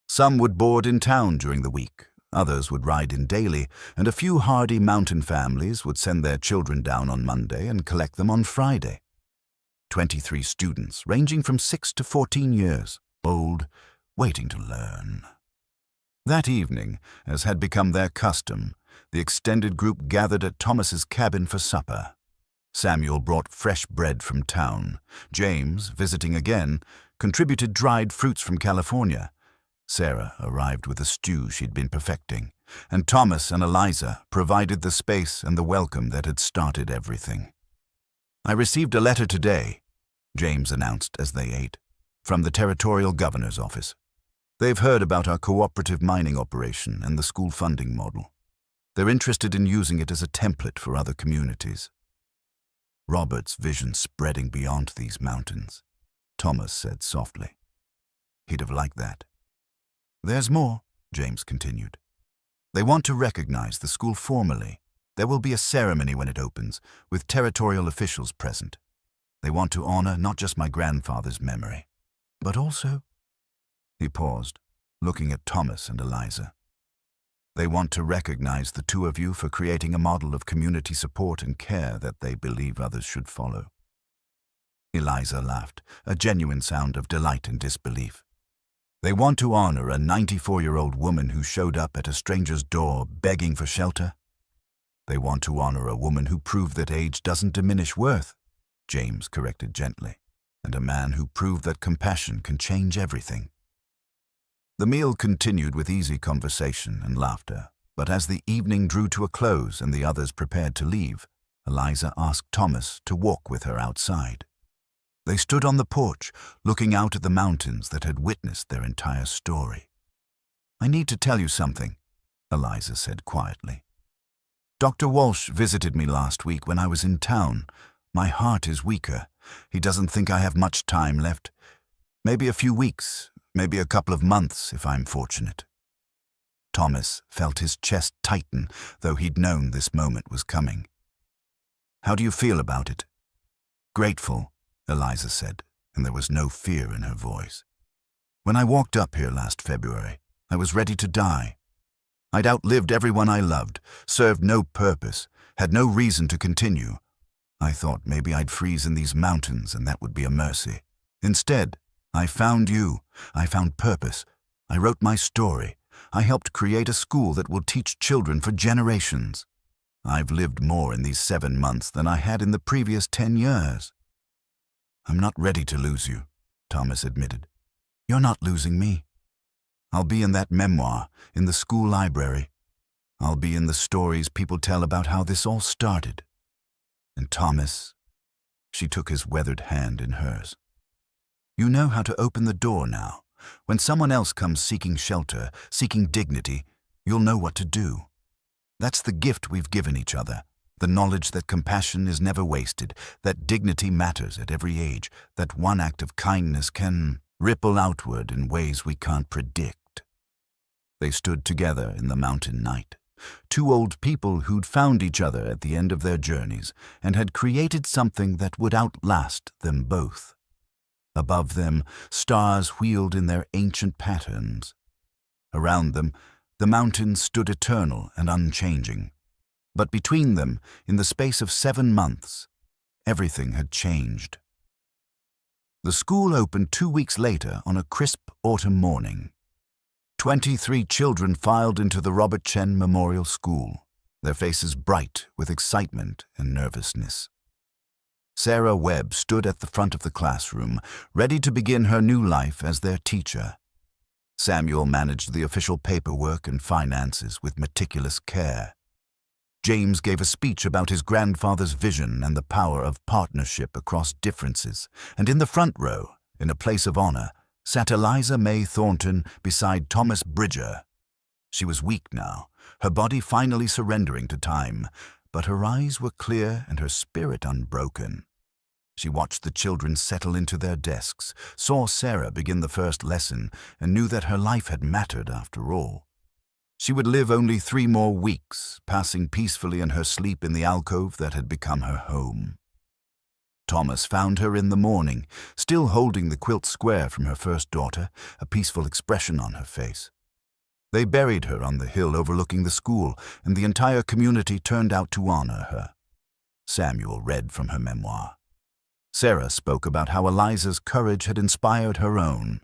Some would board in town during the week, others would ride in daily, and a few hardy mountain families would send their children down on Monday and collect them on Friday. 23 students, ranging from 6 to 14 years, old, waiting to learn. That evening, as had become their custom, the extended group gathered at Thomas's cabin for supper. Samuel brought fresh bread from town. James, visiting again, contributed dried fruits from California. Sarah arrived with a stew she'd been perfecting, and Thomas and Eliza provided the space and the welcome that had started everything. "I received a letter today," James announced as they ate, "from the Territorial Governor's office. They've heard about our cooperative mining operation and the school funding model. They're interested in using it as a template for other communities." Robert's vision spreading beyond these mountains, Thomas said softly. He'd have liked that. "There's more," James continued. "They want to recognize the school formally. There will be a ceremony when it opens, with territorial officials present. They want to honor not just my grandfather's memory, but also—" He paused, looking at Thomas and Eliza. "They want to recognize the two of you for creating a model of community support and care that they believe others should follow." Eliza laughed, a genuine sound of delight and disbelief. "They want to honor a 94-year-old woman who showed up at a stranger's door begging for shelter. They want to honor a woman who proved that age doesn't diminish worth," James corrected gently, "and a man who proved that compassion can change everything." The meal continued with easy conversation and laughter, but as the evening drew to a close and the others prepared to leave, Eliza asked Thomas to walk with her outside. They stood on the porch, looking out at the mountains that had witnessed their entire story. "I need to tell you something," Eliza said quietly. "Dr. Walsh visited me last week when I was in town. My heart is weaker. He doesn't think I have much time left. Maybe a few weeks. Maybe a couple of months, if I'm fortunate." Thomas felt his chest tighten, though he'd known this moment was coming. "How do you feel about it?" "Grateful," Eliza said, and there was no fear in her voice. "When I walked up here last February, I was ready to die. I'd outlived everyone I loved, served no purpose, had no reason to continue. I thought maybe I'd freeze in these mountains and that would be a mercy. Instead, I found you. I found purpose. I wrote my story. I helped create a school that will teach children for generations. I've lived more in these 7 months than I had in the previous 10 years. "I'm not ready to lose you," Thomas admitted. "You're not losing me. I'll be in that memoir, in the school library. I'll be in the stories people tell about how this all started. And Thomas," she took his weathered hand in hers, "you know how to open the door now. When someone else comes seeking shelter, seeking dignity, you'll know what to do. That's the gift we've given each other, the knowledge that compassion is never wasted, that dignity matters at every age, that one act of kindness can ripple outward in ways we can't predict." They stood together in the mountain night, two old people who'd found each other at the end of their journeys and had created something that would outlast them both. Above them, stars wheeled in their ancient patterns. Around them, the mountains stood eternal and unchanging. But between them, in the space of 7 months, everything had changed. The school opened 2 weeks later on a crisp autumn morning. 23 children filed into the Robert Chen Memorial School, their faces bright with excitement and nervousness. Sarah Webb stood at the front of the classroom, ready to begin her new life as their teacher. Samuel managed the official paperwork and finances with meticulous care. James gave a speech about his grandfather's vision and the power of partnership across differences, and in the front row, in a place of honor, sat Eliza May Thornton beside Thomas Bridger. She was weak now, her body finally surrendering to time, but her eyes were clear and her spirit unbroken. She watched the children settle into their desks, saw Sarah begin the first lesson, and knew that her life had mattered after all. She would live only 3 more weeks, passing peacefully in her sleep in the alcove that had become her home. Thomas found her in the morning, still holding the quilt square from her first daughter, a peaceful expression on her face. They buried her on the hill overlooking the school, and the entire community turned out to honor her. Samuel read from her memoir. Sarah spoke about how Eliza's courage had inspired her own.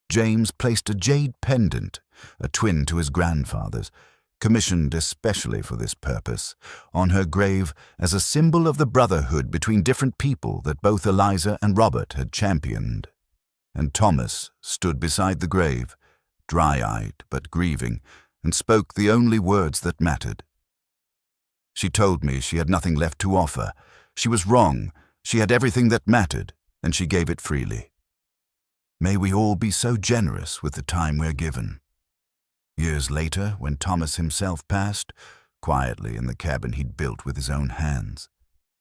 James placed a jade pendant, a twin to his grandfather's, commissioned especially for this purpose, on her grave as a symbol of the brotherhood between different people that both Eliza and Robert had championed. And Thomas stood beside the grave, dry-eyed but grieving, and spoke the only words that mattered. She told me she had nothing left to offer. She was wrong. She had everything that mattered, and she gave it freely. May we all be so generous with the time we're given. Years later, when Thomas himself passed, quietly in the cabin he'd built with his own hands,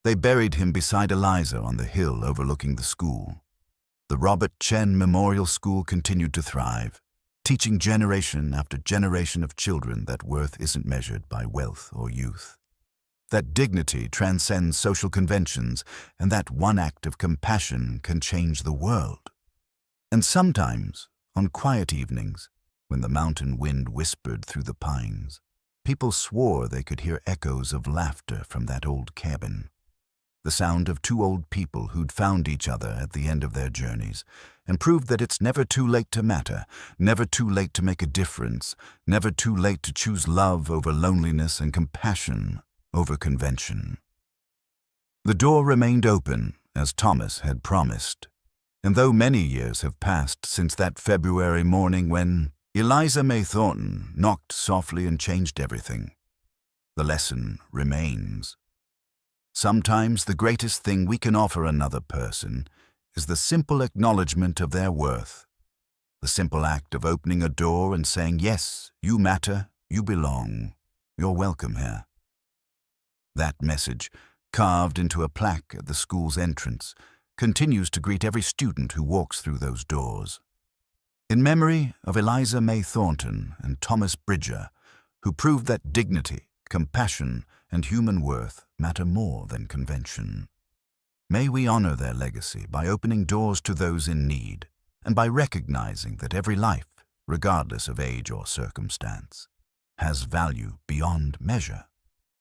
they buried him beside Eliza on the hill overlooking the school. The Robert Chen Memorial School continued to thrive, teaching generation after generation of children that worth isn't measured by wealth or youth, that dignity transcends social conventions, and that one act of compassion can change the world. And sometimes, on quiet evenings, when the mountain wind whispered through the pines, people swore they could hear echoes of laughter from that old cabin. The sound of 2 old people who'd found each other at the end of their journeys, and proved that it's never too late to matter, never too late to make a difference, never too late to choose love over loneliness and compassion over convention. The door remained open, as Thomas had promised. And though many years have passed since that February morning when Eliza May Thornton knocked softly and changed everything, the lesson remains. Sometimes the greatest thing we can offer another person is the simple acknowledgement of their worth, the simple act of opening a door and saying, "Yes, you matter, you belong, you're welcome here." That message, carved into a plaque at the school's entrance, continues to greet every student who walks through those doors. In memory of Eliza May Thornton and Thomas Bridger, who proved that dignity, compassion, and human worth matter more than convention. May we honor their legacy by opening doors to those in need, and by recognizing that every life, regardless of age or circumstance, has value beyond measure.